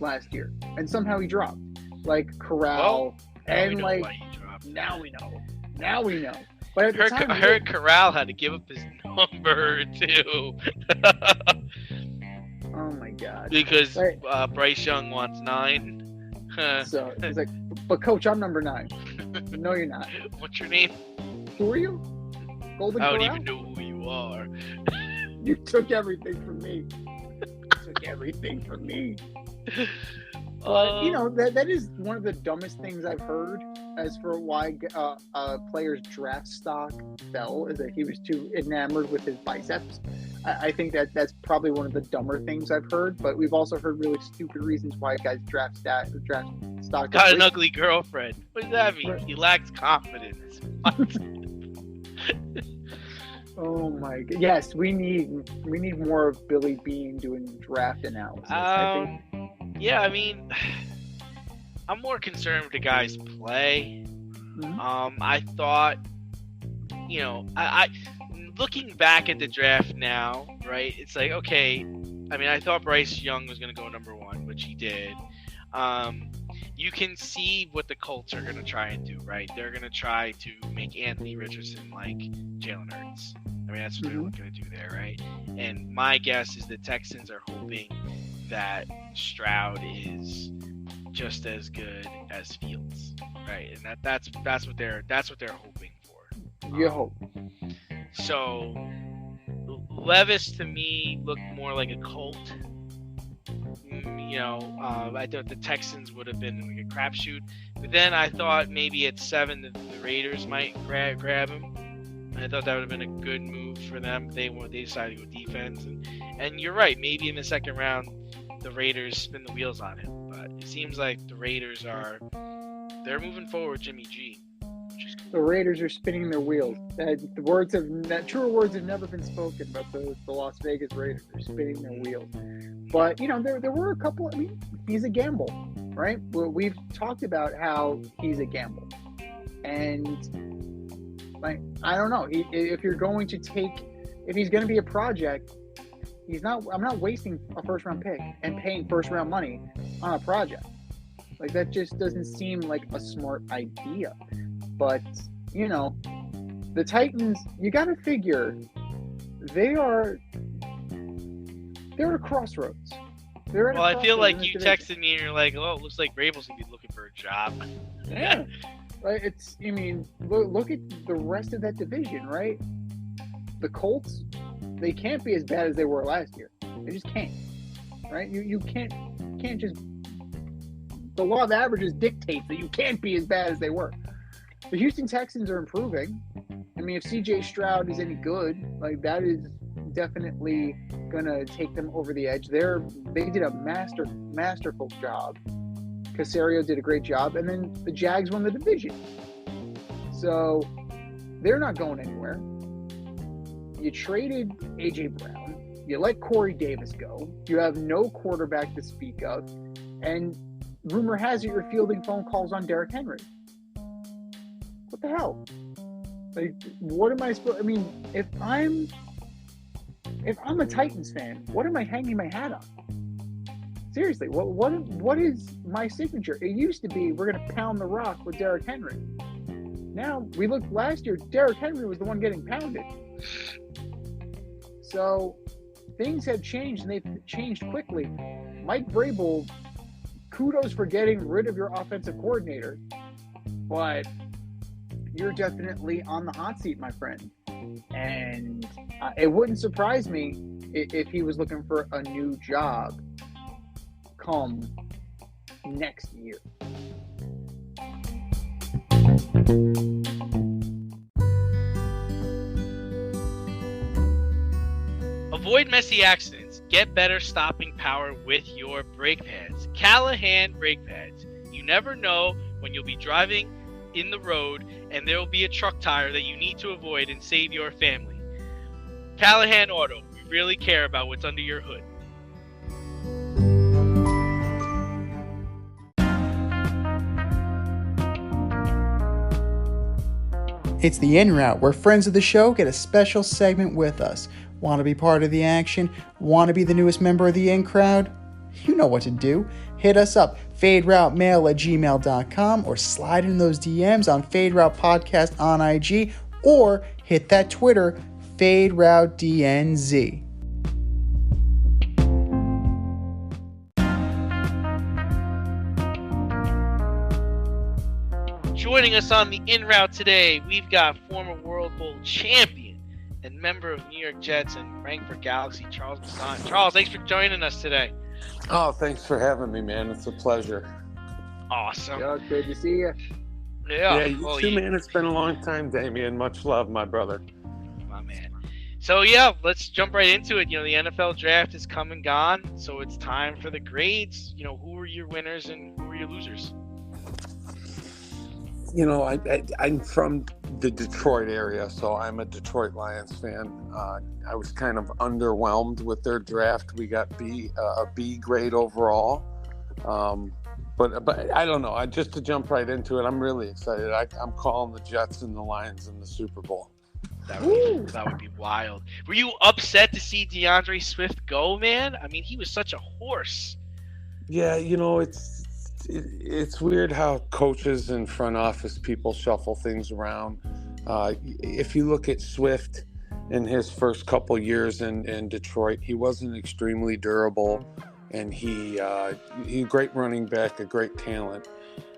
last year, and somehow he dropped. Like Corral, and like now we know. But at the time, I heard Corral had to give up his number too. Oh my God! Because Bryce Young wants 9. So he's like, but coach, I'm number 9. No, you're not. What's your name? Who are you? Golden I don't Corral? even know who you are. You took everything from me. But, you know, that is one of the dumbest things I've heard as for why a player's draft stock fell, is that he was too enamored with his biceps. I think that's probably one of the dumber things I've heard, but we've also heard really stupid reasons why guys draft stock. Got an ugly girlfriend. What does that mean? He lacks confidence. Oh my God! Yes, we need more of Billy Beane doing draft analysis. Yeah, I mean, I'm more concerned with the guys' play. Mm-hmm. I thought, you know, I looking back at the draft now, right? It's like, okay, I mean, I thought Bryce Young was going to go number 1, which he did. You can see what the Colts are going to try and do, right? They're going to try to make Anthony Richardson like Jalen Hurts. I mean, that's what they're looking to do there, right? And my guess is the Texans are hoping that Stroud is just as good as Fields, right? And that's what they're hoping for. You hope. So Levis to me looked more like a Colt. You know, I thought the Texans would have been like a crapshoot, but then I thought maybe at 7 the Raiders might grab him. I thought that would have been a good move for them. They decided to go defense, and you're right. Maybe in the second round, the Raiders spin the wheels on him. But it seems like the Raiders they're moving forward, Jimmy G. The Raiders are spinning their wheels. Truer words have never been spoken about the Las Vegas Raiders. They're spinning their wheels. But, you know, there were a couple. I mean, he's a gamble, right? We've talked about how he's a gamble, and like, I don't know. If he's going to be a project, I'm not wasting a first round pick and paying first round money on a project. Like, that just doesn't seem like a smart idea. But, you know, the Titans, you got to figure they're at a crossroads. I feel like you texted me and you're like, oh, it looks like Vrabel's going to be looking for a job. Yeah. Right? Look at the rest of that division, right? The Colts, they can't be as bad as they were last year. They just can't. Right? You can't just... The law of averages dictates that you can't be as bad as they were. The Houston Texans are improving. I mean, if CJ Stroud is any good, like, that is definitely gonna take them over the edge. They did a masterful job. Caserio did a great job, and then the Jags won the division. So they're not going anywhere. You traded AJ Brown. You let Corey Davis go. You have no quarterback to speak of, and rumor has it you're fielding phone calls on Derrick Henry. What the hell? Like, what am I supposed? I mean, if I'm a Titans fan, what am I hanging my hat on? Seriously, what is my signature? It used to be we're going to pound the rock with Derrick Henry. Now, we looked last year, Derrick Henry was the one getting pounded. So things have changed, and they've changed quickly. Mike Vrabel, kudos for getting rid of your offensive coordinator, but you're definitely on the hot seat, my friend. And it wouldn't surprise me if he was looking for a new job come next year. Avoid messy accidents. Get better stopping power with your brake pads. Callahan brake pads. You never know when you'll be driving in the road, and there will be a truck tire that you need to avoid and save your family. Callahan Auto. We really care about what's under your hood. It's the In Route, where friends of the show get a special segment with us. Want to be part of the action? Want to be the newest member of the In Crowd? You know what to do. Hit us up, faderoutemail@gmail.com, or slide in those DMs on Fade Route Podcast on IG, or hit that Twitter, FadeRouteDNZ. Joining us on the In Route today, we've got former World Bowl champion and member of New York Jets and Frankfurt Galaxy, Charles Missant. Charles, thanks for joining us today. Oh, thanks for having me, man. It's a pleasure. Awesome. Yo, good to see you. Yeah, you too, man. It's been a long time, Damien. Much love, my brother. My man. So, yeah, let's jump right into it. You know, the NFL draft is come and gone, so it's time for the grades. You know, who were your winners and who were your losers? You know, I'm from the Detroit area, so I'm a Detroit Lions fan. I was kind of underwhelmed with their draft. We got a B grade overall. But I don't know. Just to jump right into it, I'm really excited. I'm calling the Jets and the Lions in the Super Bowl. That would be wild. Were you upset to see DeAndre Swift go, man? I mean, he was such a horse. Yeah, you know, it's weird how coaches and front office people shuffle things around. If you look at Swift in his first couple years in Detroit, he wasn't extremely durable, and he a great running back, a great talent,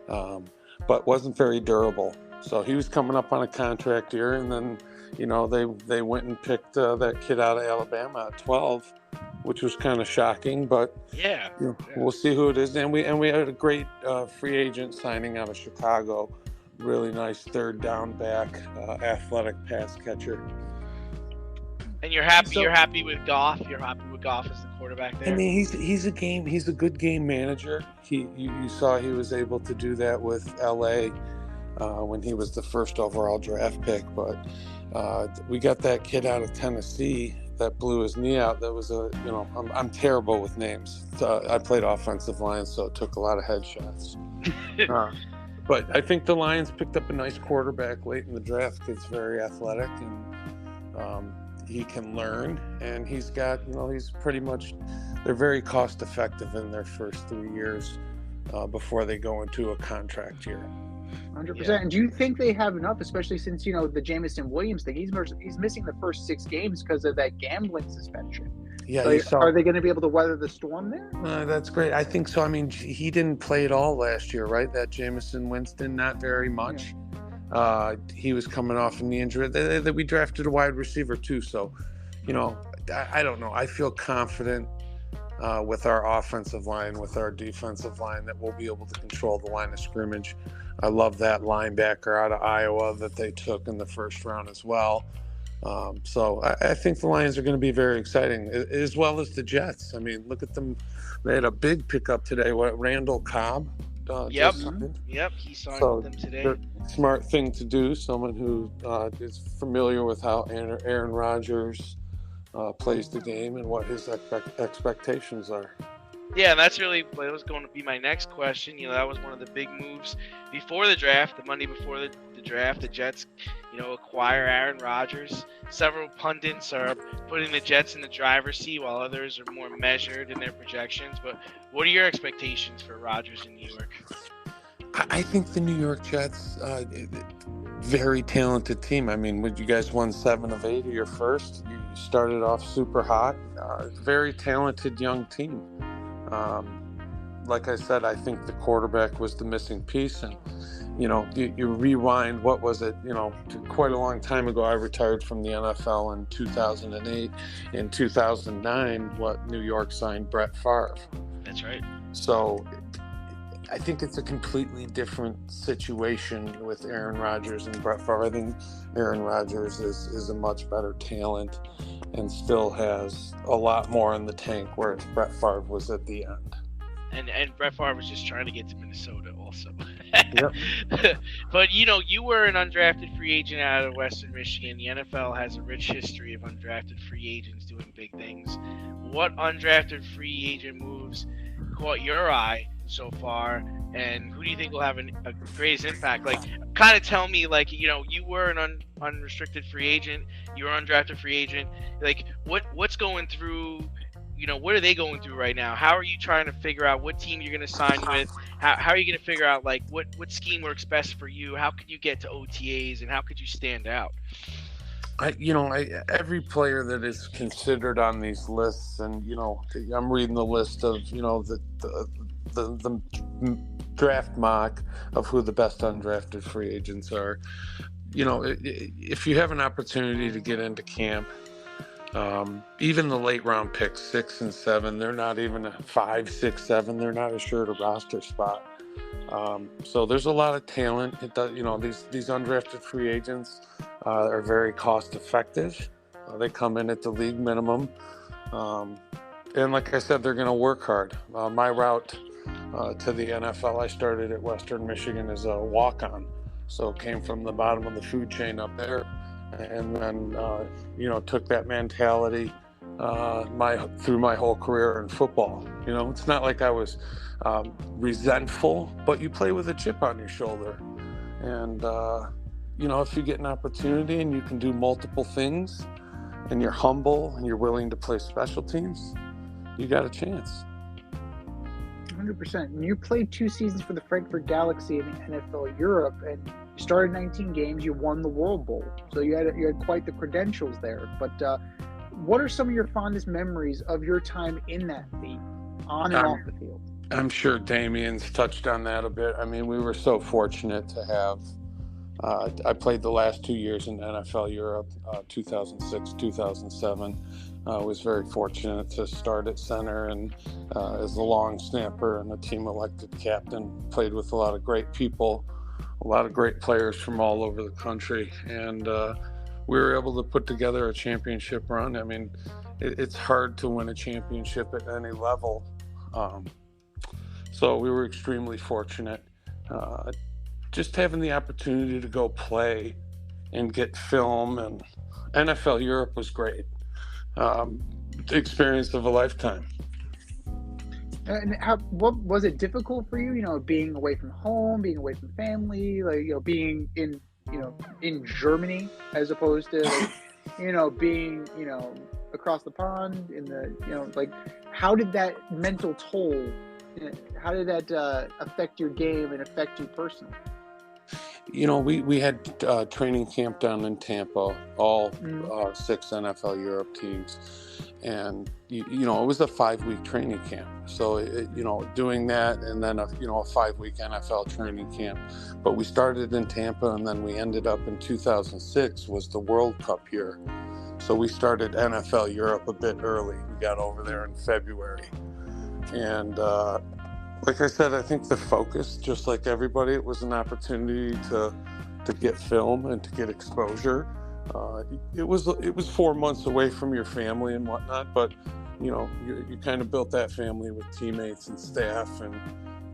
but wasn't very durable. So he was coming up on a contract year, and then, you know, they went and picked that kid out of Alabama at 12. Which was kind of shocking, but yeah, we'll see who it is. And we had a great free agent signing out of Chicago, really nice third down back, athletic pass catcher. And you're happy? You're happy with Goff? You're happy with Goff as the quarterback there? I mean, he's a good game manager. You saw he was able to do that with LA when he was the first overall draft pick. But we got that kid out of Tennessee that blew his knee out. That was I'm terrible with names. I played offensive line, so it took a lot of headshots. But I think the Lions picked up a nice quarterback late in the draft. Kid's very athletic, and he can learn. And he's got, he's pretty much, they're very cost effective in their first 3 years before they go into a contract year. 100%. Yeah. And do you think they have enough, especially since, the Jamison Williams thing? He's missing the first 6 games because of that gambling suspension. Yeah. So are they going to be able to weather the storm there? That's great. I think so. I mean, he didn't play at all last year, right? That Jamison Winston, not very much. Yeah. He was coming off an knee injury. We drafted a wide receiver too. So, I don't know. I feel confident with our offensive line, with our defensive line, that we'll be able to control the line of scrimmage. I love that linebacker out of Iowa that they took in the first round as well. So I think the Lions are going to be very exciting, as well as the Jets. I mean, look at them. They had a big pickup today. Randall Cobb? Yep, he signed with them today. Smart thing to do. Someone who is familiar with how Aaron Rodgers plays the game and what his expectations are. Yeah, and that was going to be my next question. That was one of the big moves before the draft, the Monday before the draft. The Jets, acquire Aaron Rodgers. Several pundits are putting the Jets in the driver's seat, while others are more measured in their projections. But what are your expectations for Rodgers in New York? I think the New York Jets, very talented team. I mean, you guys won 7 of 8 of your first. You started off super hot. Very talented young team. Like I said, I think the quarterback was the missing piece. And, you rewind, what was it? Quite a long time ago, I retired from the NFL in 2008. In 2009, New York signed Brett Favre. That's right. So I think it's a completely different situation with Aaron Rodgers and Brett Favre. I think Aaron Rodgers is a much better talent and still has a lot more in the tank, whereas Brett Favre was at the end. And Brett Favre was just trying to get to Minnesota also. Yep. But you were an undrafted free agent out of Western Michigan. The NFL has a rich history of undrafted free agents doing big things. What undrafted free agent moves caught your eye so far, and who do you think will have a greatest impact? Like, kind of tell me, like, you were an unrestricted free agent, you were an undrafted free agent. Like, what's going through? What are they going through right now? How are you trying to figure out what team you're going to sign with? How are you going to figure out, like, what scheme works best for you? How could you get to OTAs, and how could you stand out? Every player that is considered on these lists, and I'm reading the list of the draft mock of who the best undrafted free agents are. If you have an opportunity to get into camp, even the late round picks, 6 and 7, they're not even a 5, 6, 7. They're not assured a roster spot. So there's a lot of talent. It does, these undrafted free agents are very cost effective. They come in at the league minimum. And like I said, they're going to work hard. My route to the NFL, I started at Western Michigan as a walk-on. So came from the bottom of the food chain up there. And then, took that mentality through my whole career in football. It's not like I was resentful, but you play with a chip on your shoulder. And, if you get an opportunity and you can do multiple things and you're humble and you're willing to play special teams, you got a chance. 100%. And you played 2 seasons for the Frankfurt Galaxy in the NFL Europe, and you started 19 games. You won the World Bowl, so you had quite the credentials there. But what are some of your fondest memories of your time in that league, on and off the field? I'm sure Damien's touched on that a bit. I mean, we were so fortunate to have. I played the last 2 years in NFL Europe, 2006, 2007. I was very fortunate to start at center and as a long snapper and a team elected captain. Played with a lot of great people, a lot of great players from all over the country, and we were able to put together a championship run. I mean, it's hard to win a championship at any level, so we were extremely fortunate. Just having the opportunity to go play and get film, and NFL Europe was great. The experience of a lifetime. And what was it difficult for you? Being away from home, being away from family, being in Germany as opposed to being across the pond in the how did that mental toll? How did that affect your game and affect you personally? We had training camp down in Tampa, all 6 NFL Europe teams. And, it was a 5-week training camp. So, doing that and then a 5-week NFL training camp. But we started in Tampa, and then we ended up in 2006 was the World Cup year. So we started NFL Europe a bit early. We got over there in February. And, like I said, I think the focus, just like everybody, it was an opportunity to get film and to get exposure. It was 4 months away from your family and whatnot, but you kind of built that family with teammates and staff, and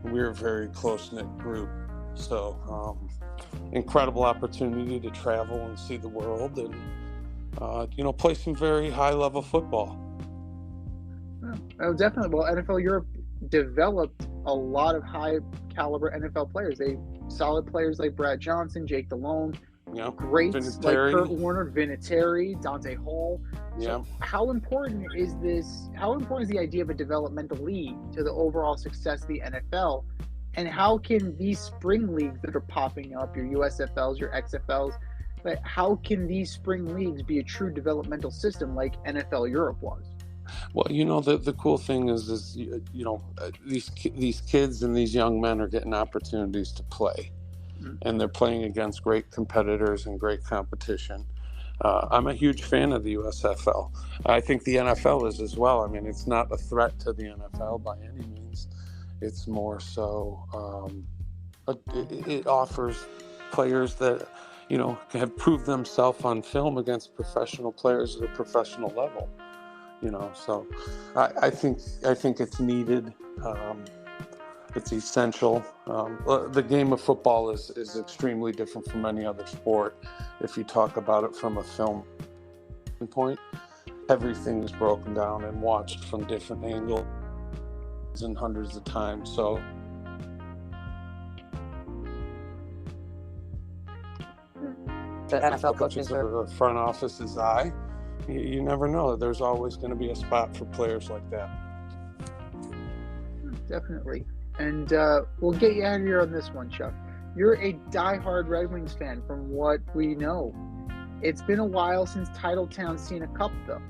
we were a very close-knit group. So incredible opportunity to travel and see the world and play some very high-level football. Oh, definitely. Well, NFL Europe developed a lot of high caliber NFL players. Solid players like Brad Johnson, Jake Delhomme, greats like Kurt Warner, Vinatieri, Dante Hall. So how important is this? How important is the idea of a developmental league to the overall success of the NFL? And how can these spring leagues that are popping up, your USFLs, your XFLs, but how can these spring leagues be a true developmental system like NFL Europe was? Well, the cool thing is these kids and these young men are getting opportunities to play, and they're playing against great competitors and great competition. I'm a huge fan of the USFL. I think the NFL is as well. I mean, it's not a threat to the NFL by any means. It's more so it offers players that have proved themselves on film against professional players at a professional level. So I think it's needed. It's essential. The game of football is extremely different from any other sport. If you talk about it from a film point, everything is broken down and watched from different angles and hundreds of times. So the NFL coaches are the front office's eye. You never know. There's always going to be a spot for players like that. Definitely. And we'll get you out of here on this one, Chuck. You're a diehard Red Wings fan from what we know. It's been a while since Titletown's seen a cup, though.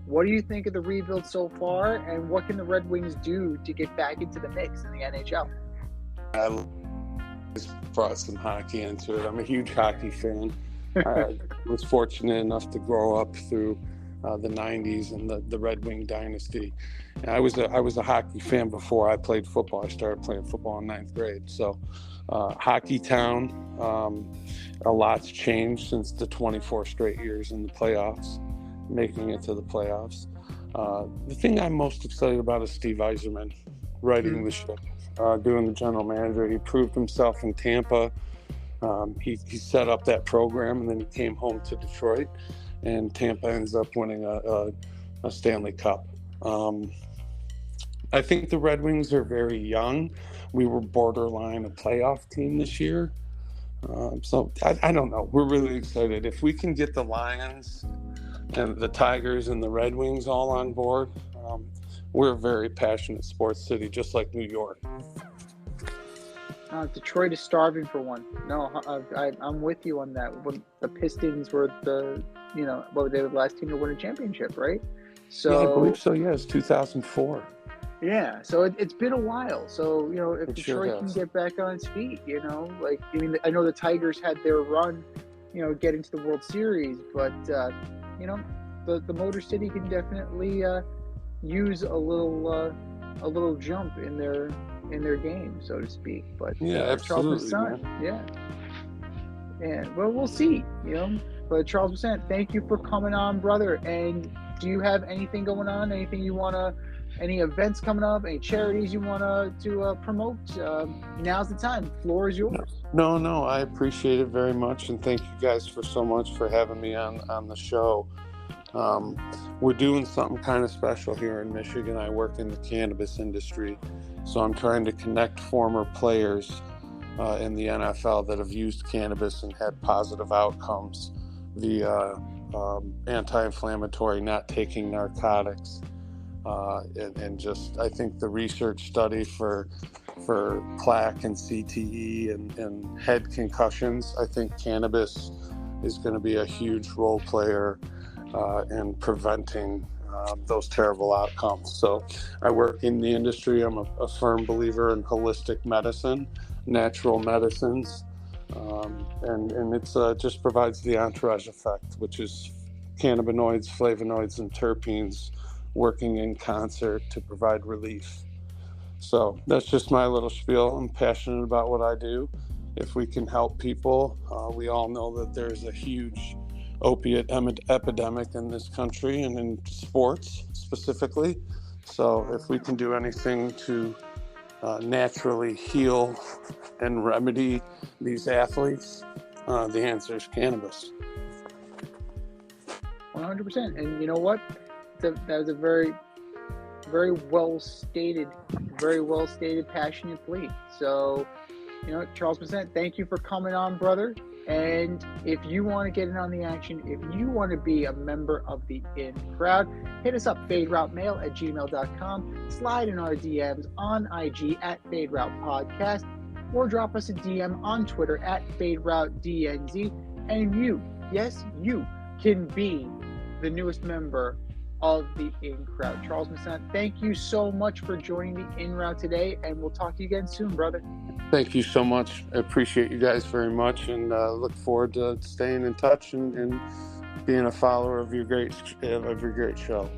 What do you think of the rebuild so far, and what can the Red Wings do to get back into the mix in the NHL? I just brought some hockey into it. I'm a huge hockey fan. I was fortunate enough to grow up through the 90s and the Red Wing dynasty. And I was a hockey fan before I played football. I started playing football in 9th grade. So Hockey Town, a lot's changed since the 24 straight years in the playoffs, making it to the playoffs. The thing I'm most excited about is Steve Yzerman writing the ship, doing the general manager. He proved himself in Tampa. He set up that program, and then he came home to Detroit, and Tampa ends up winning a Stanley Cup. I think the Red Wings are very young. We were borderline a playoff team this year. So I don't know. We're really excited. If we can get the Lions and the Tigers and the Red Wings all on board, we're a very passionate sports city, just like New York. Detroit is starving for one. No, I'm with you on that. When the Pistons were they were the last team to win a championship, right? So yeah, I believe so. Yeah, it's 2004. Yeah, so it's been a while. So if Detroit sure can get back on its feet, I know the Tigers had their run, getting to the World Series, but the Motor City can definitely use a little jump in their game, so to speak. But yeah, absolutely. Charles Missant, and well, we'll see. But Charles Missant, thank you for coming on, brother. And do you have anything going on? Anything you wanna? Any events coming up? Any charities you want to promote? Now's the time. Floor is yours. No, I appreciate it very much, and thank you guys so much for having me on the show. We're doing something kind of special here in Michigan. I work in the cannabis industry, so I'm trying to connect former players in the NFL that have used cannabis and had positive outcomes via anti-inflammatory, not taking narcotics. And just, I think the research study for plaque and CTE and head concussions, I think cannabis is going to be a huge role player in preventing those terrible outcomes. So I work in the industry. I'm a firm believer in holistic medicine, natural medicines, and it's just provides the entourage effect, which is cannabinoids, flavonoids, and terpenes working in concert to provide relief. So that's just my little spiel. I'm passionate about what I do. If we can help people, we all know that there's a huge opiate epidemic in this country and in sports specifically. So if we can do anything to naturally heal and remedy these athletes, the answer is cannabis. 100%. And you know what? That was a very, very well stated, passionate plea. So, Charles Missant, thank you for coming on, brother. And if you want to get in on the action, if you want to be a member of the In Crowd, hit us up, faderoutemail@gmail.com, slide in our DMs on IG @FadeRoutePodcast, or drop us a DM on Twitter @FadeRouteDNZ. And you, yes, you can be the newest member of the In Crowd. Charles Missant, thank you so much for joining the In Route today, and we'll talk to you again soon, brother. Thank you so much. I appreciate you guys very much, and look forward to staying in touch and being a follower of your great show.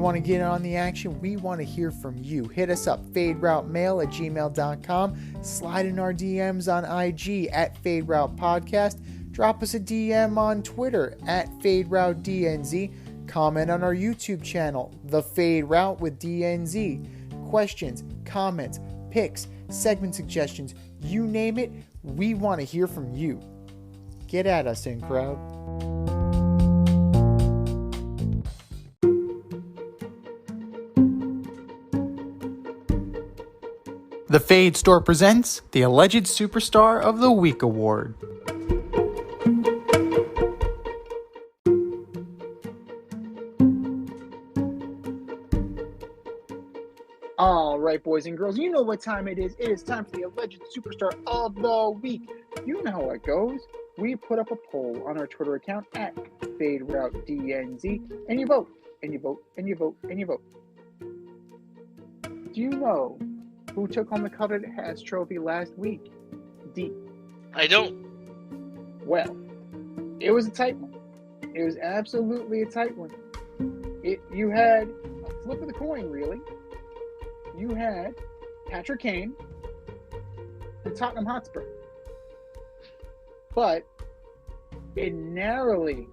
Want to get on the action, we want to hear from you. Hit us up, faderoutemail@gmail.com, slide in our DMs on IG @FadeRoutePodcast, Drop us a DM on Twitter at FadeRouteDNZ. Comment on our YouTube channel, The Fade Route with DNZ. Questions, comments, picks, segment suggestions, you name it, we want to hear from you. Get at us, in crowd. The Fade Store presents the Alleged Superstar of the Week Award. All right, boys and girls, you know what time it is. It is time for the Alleged Superstar of the Week. You know how it goes. We put up a poll on our Twitter account at FadeRouteDNZ, and you vote, and you vote, and you vote, and you vote. Do you know who took home the coveted Hats trophy last week? D. I don't. Well, it was a tight one. It was absolutely a tight one. You had a flip of the coin, really. You had Patrick Kane and Tottenham Hotspur. But it narrowly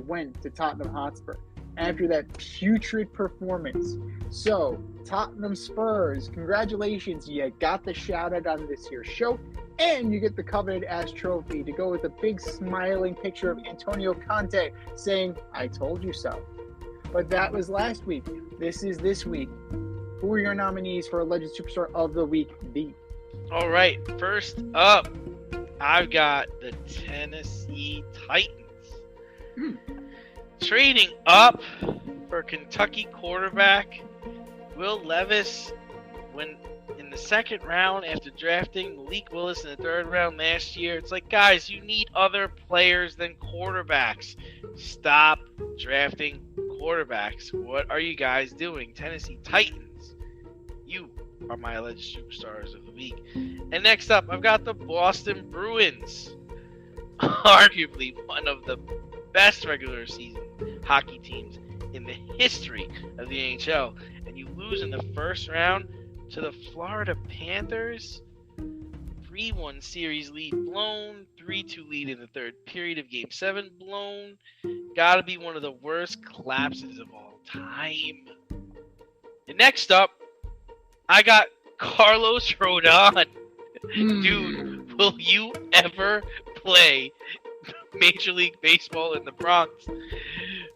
went to Tottenham Hotspur after that putrid performance. So, Tottenham Spurs, congratulations, you got the shout out on this here show, and you get the coveted ass trophy to go with a big smiling picture of Antonio Conte saying, "I told you so." But that was last week. This is this week. Who are your nominees for Alleged Superstar of the Week, B? All right, first up, I've got the Tennessee Titans. Trading up for Kentucky quarterback Will Levis when in the second round after drafting Malik Willis in the third round last year. It's like, guys, you need other players than quarterbacks. Stop drafting quarterbacks. What are you guys doing? Tennessee Titans, you are my Alleged Superstars of the Week. And next up, I've got the Boston Bruins. Arguably one of the best regular season hockey teams in the history of the NHL. And you lose in the first round to the Florida Panthers. 3-1 series lead blown. 3-2 lead in the third period of Game 7 blown. Gotta be one of the worst collapses of all time. And next up, I got Carlos Rodon. Dude, will you ever play Major League Baseball in the Bronx?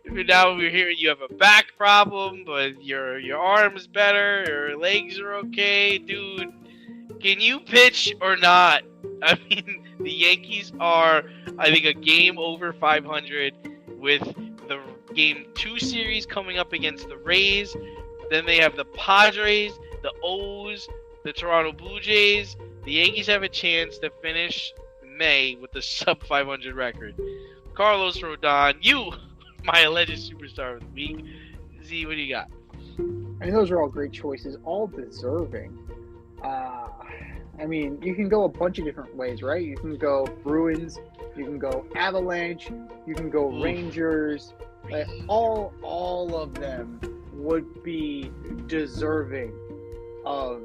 Now we're hearing you have a back problem, but your arm's better, your legs are okay. Dude, can you pitch or not? I mean, the Yankees are, I think, a game over 500 with the Game 2 series coming up against the Rays. Then they have the Padres, the O's, the Toronto Blue Jays. The Yankees have a chance to finish May with a sub-500 record. Carlos Rodon, you, my Alleged Superstar of the Week. Z, what do you got? I mean, those are all great choices, all deserving. I mean, you can go a bunch of different ways, right? You can go Bruins, you can go Avalanche, you can go Rangers. All of them would be deserving of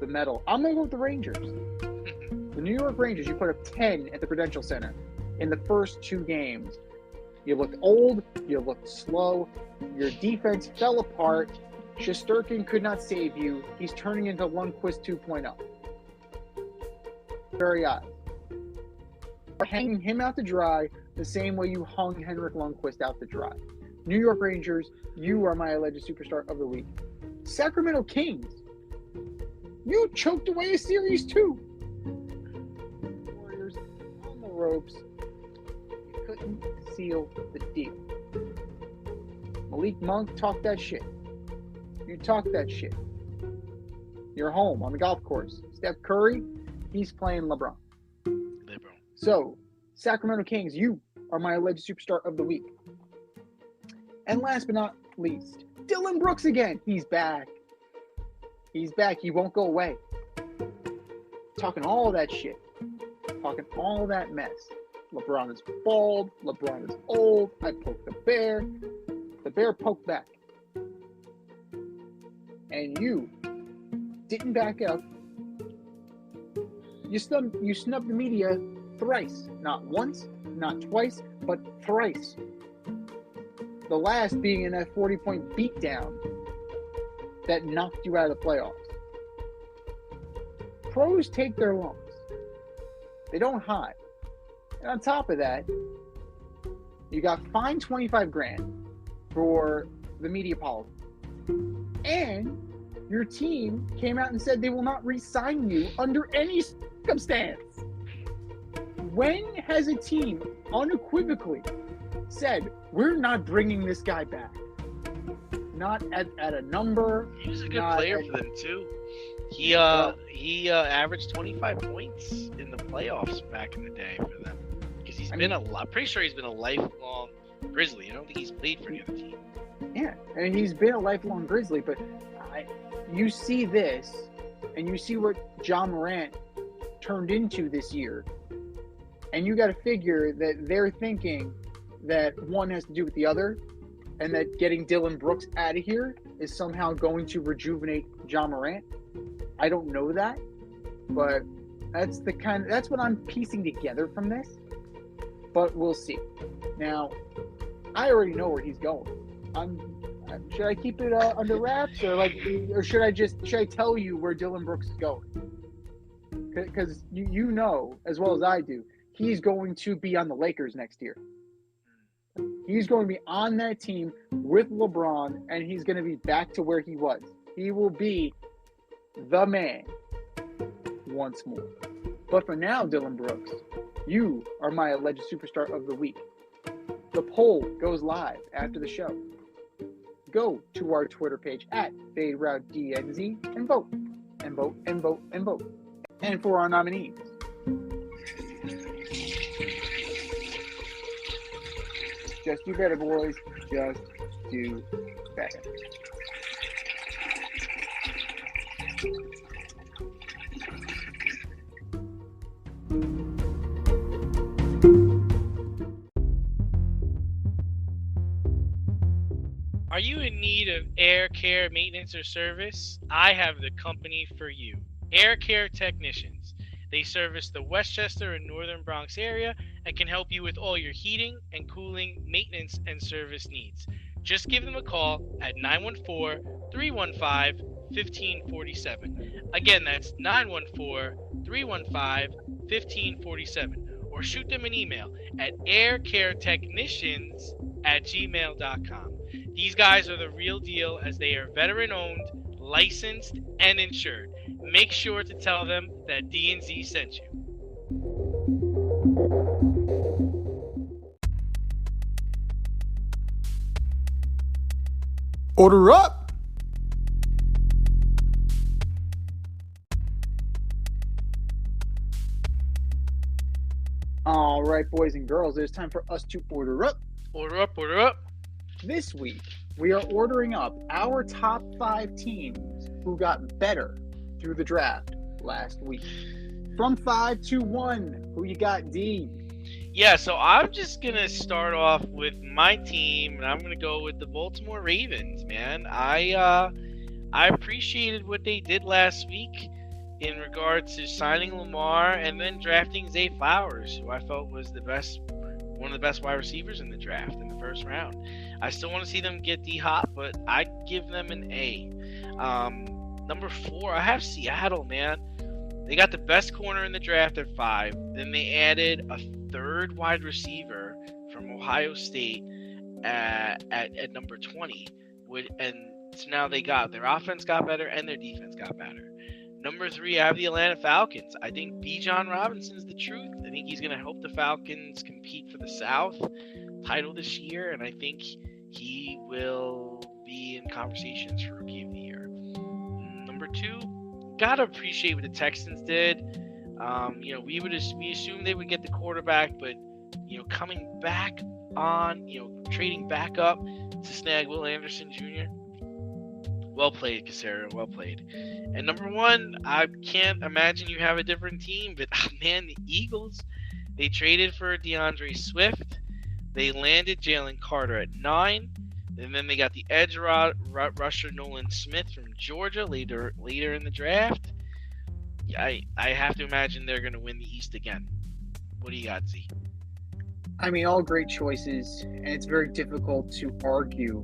the medal. I'm going to go with the Rangers. The New York Rangers, you put up 10 at the Prudential Center in the first 2 games. You looked old, you looked slow, your defense fell apart. Shesterkin could not save you. He's turning into Lundqvist 2.0. Very odd. Hanging him out to dry the same way you hung Henrik Lundqvist out to dry. New York Rangers, you are my Alleged Superstar of the Week. Sacramento Kings, you choked away a series 2. Warriors on the ropes. You couldn't seal the deal. Malik Monk talked that shit. You talk that shit. You're home on the golf course. Steph Curry, he's playing LeBron. So, Sacramento Kings, you are my Alleged Superstar of the Week. And last but not least, Dylan Brooks again. He's back. He's back. He won't go away. Talking all that shit. Talking all that mess. LeBron is bald. LeBron is old. I poked the bear. The bear poked back. And you didn't back up. You snubbed the media thrice. Not once, not twice, but thrice. The last being in that 40-point beatdown that knocked you out of the playoffs. Pros take their lumps. They don't hide. And on top of that, you got fined $25,000 for the media policy. And your team came out and said they will not re-sign you under any circumstance. When has a team unequivocally said, we're not bringing this guy back? Not at a number. He was a good player for them, too. He averaged 25 points in the playoffs back in the day for them. Because I'm pretty sure he's been a lifelong Grizzly. I don't think he's played for any other team. Yeah, and he's been a lifelong Grizzly, but you see this, and you see what Ja Morant turned into this year, and you got to figure that they're thinking that one has to do with the other, and that getting Dillon Brooks out of here is somehow going to rejuvenate Ja Morant. I don't know that, but that's what I'm piecing together from this. But we'll see. Now, I already know where he's going. Should I keep it under wraps, or should I tell you where Dillon Brooks is going? Because you know as well as I do, he's going to be on the Lakers next year. He's going to be on that team with LeBron, and he's going to be back to where he was. He will be the man once more. But for now, Dillon Brooks, you are my alleged superstar of the week. The poll goes live after the show. Go to our Twitter page at FadeRouteDNZ and vote, and vote, and vote, and vote. And for our nominees, just do better, boys. Just do better. Are you in need of air care maintenance or service? I have the company for you. Air Care Technicians. They service the Westchester and Northern Bronx area and can help you with all your heating and cooling, maintenance, and service needs. Just give them a call at 914-315-1547. Again, that's 914-315-1547. Or shoot them an email at aircaretechnicians@gmail.com. These guys are the real deal, as they are veteran-owned, licensed, and insured. Make sure to tell them that D&Z sent you. Order up! All right, boys and girls, it's time for us to order up. Order up, order up. This week, we are ordering up our top 5 teams who got better through the draft last week. From 5 to 1, who you got, D? Yeah, so I'm just going to start off with my team, and I'm going to go with the Baltimore Ravens, man. I appreciated what they did last week in regards to signing Lamar and then drafting Zay Flowers, who I felt was one of the best wide receivers in the draft in the first round. I still want to see them get D-Hop, but I'd give them an A. Number 4, I have Seattle, man. They got the best corner in the draft at 5. Then they added a third wide receiver from Ohio State at number 20. And so now their offense got better and their defense got better. Number 3, I have the Atlanta Falcons. I think Bijan Robinson's the truth. I think he's going to help the Falcons compete for the South title this year, and I think he will be in conversations for Rookie of the Year. Number 2, gotta appreciate what the Texans did. We assumed they would get the quarterback, but coming back on, trading back up to snag Will Anderson Jr. Well played, Casario. Well played. And number 1, I can't imagine you have a different team, but man, the Eagles, they traded for DeAndre Swift. They landed Jalen Carter at 9. And then they got the edge rusher Nolan Smith from Georgia later in the draft. I have to imagine they're going to win the East again. What do you got, Z? I mean, all great choices, and it's very difficult to argue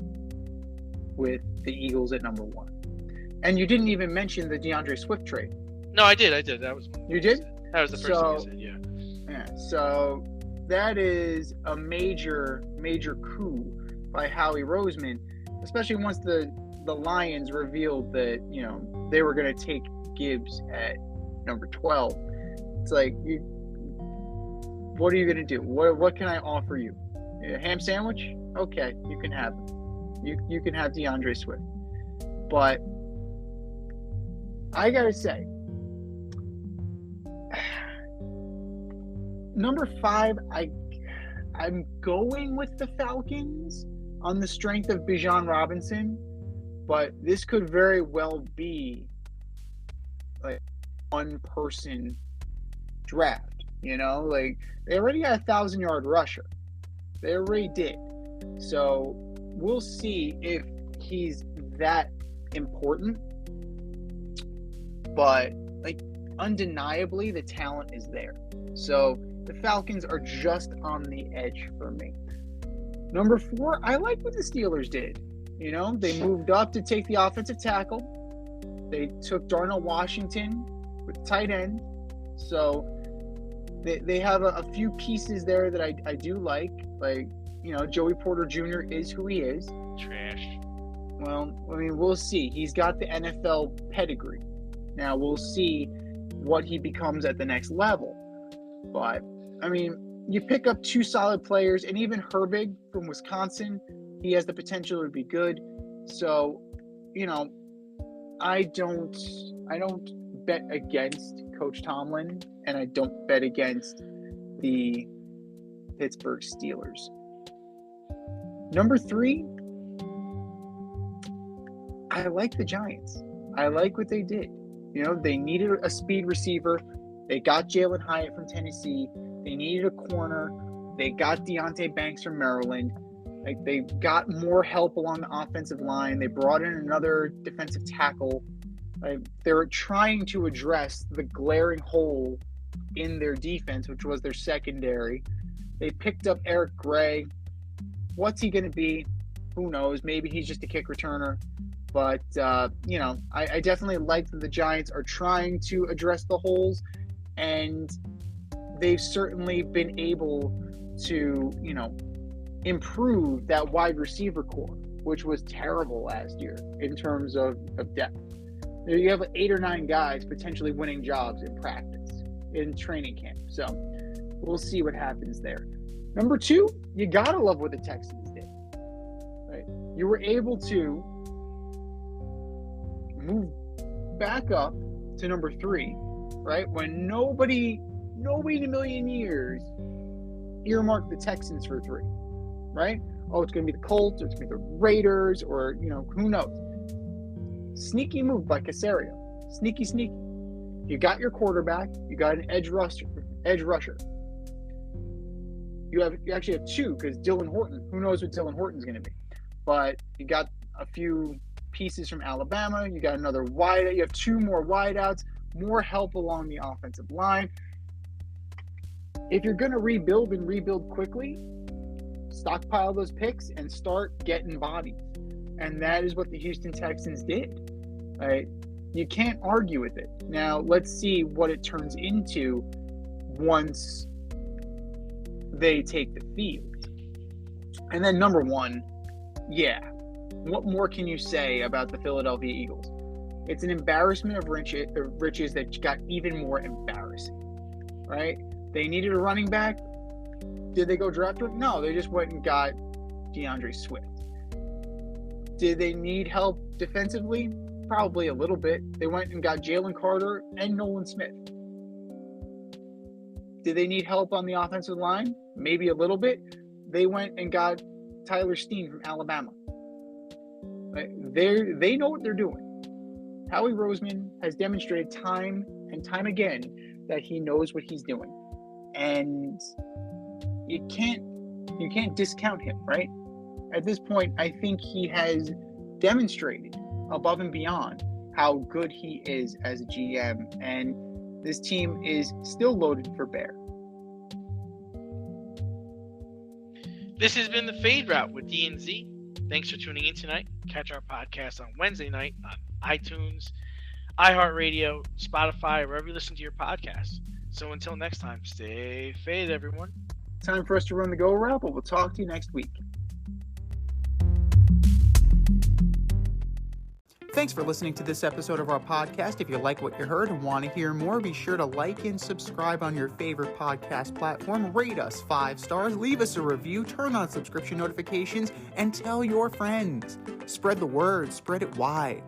with the Eagles at number 1. And you didn't even mention the DeAndre Swift trade. No, I did. That was you did. That was the first thing I said. Yeah. So that is a major coup by Howie Roseman, especially once the Lions revealed that they were going to take Gibbs at number 12. It's like, what are you going to do? What can I offer you? A ham sandwich? Okay, you can have it. You can have DeAndre Swift. But I got to say, number 5, I'm going with the Falcons on the strength of Bijan Robinson, but this could very well be like one-person draft. Like they already got a 1,000-yard rusher. They already did. So we'll see if he's that important. But like undeniably, the talent is there. So the Falcons are just on the edge for me. Number 4, I like what the Steelers did. They moved up to take the offensive tackle. They took Darnell Washington with tight end. So they have a few pieces there that I do like. Like, Joey Porter Jr. is who he is. Trash. Well, I mean, we'll see. He's got the NFL pedigree. Now, we'll see what he becomes at the next level. But, I mean, you pick up 2 solid players, and even Herbig from Wisconsin, he has the potential to be good. So, I don't bet against Coach Tomlin, and I don't bet against the Pittsburgh Steelers. Number 3, I like the Giants. I like what they did. They needed a speed receiver. They got Jalen Hyatt from Tennessee. They needed a corner. They got Deonte Banks from Maryland. Like, they got more help along the offensive line. They brought in another defensive tackle. They were trying to address the glaring hole in their defense, which was their secondary. They picked up Eric Gray. What's he going to be? Who knows? Maybe he's just a kick returner. But, I definitely like that the Giants are trying to address the holes, and they've certainly been able to, improve that wide receiver core, which was terrible last year in terms of depth. You have 8 or 9 guys potentially winning jobs in practice, in training camp. So we'll see what happens there. Number 2, you got to love what the Texans did. Right? You were able to move back up to number 3, right? When nobody in a million years earmarked the Texans for 3, right? Oh, it's going to be the Colts, or it's going to be the Raiders, or, who knows? Sneaky move by Caserio. Sneaky. You got your quarterback. You got an edge rusher. You actually have 2, because Dylan Horton. Who knows what Dylan Horton's going to be? But you got a few pieces from Alabama. You got another wideout. You have 2 more wideouts. More help along the offensive line. If you're going to rebuild and rebuild quickly, stockpile those picks and start getting bodies. And that is what the Houston Texans did. Right? You can't argue with it. Now, let's see what it turns into once they take the field. And then number 1, what more can you say about the Philadelphia Eagles? It's an embarrassment of riches that got even more embarrassing, right? They needed a running back. Did they go draft him? No, they just went and got DeAndre Swift. Did they need help defensively? Probably a little bit. They went and got Jalen Carter and Nolan Smith. Did they need help on the offensive line? Maybe a little bit. They went and got Tyler Steen from Alabama. Right? They know what they're doing. Howie Roseman has demonstrated time and time again that he knows what he's doing. And you can't discount him, right? At this point, I think he has demonstrated above and beyond how good he is as a GM, and this team is still loaded for bear. This has been the Fade Route with D&Z. Thanks for tuning in tonight. Catch our podcast on Wednesday night on iTunes, iHeartRadio, Spotify, wherever you listen to your podcasts. So until next time, stay faded, everyone. Time for us to run the go route, but we'll talk to you next week. Thanks for listening to this episode of our podcast. If you like what you heard and want to hear more, be sure to like and subscribe on your favorite podcast platform. Rate us 5 stars, leave us a review, turn on subscription notifications, and tell your friends. Spread the word, spread it wide.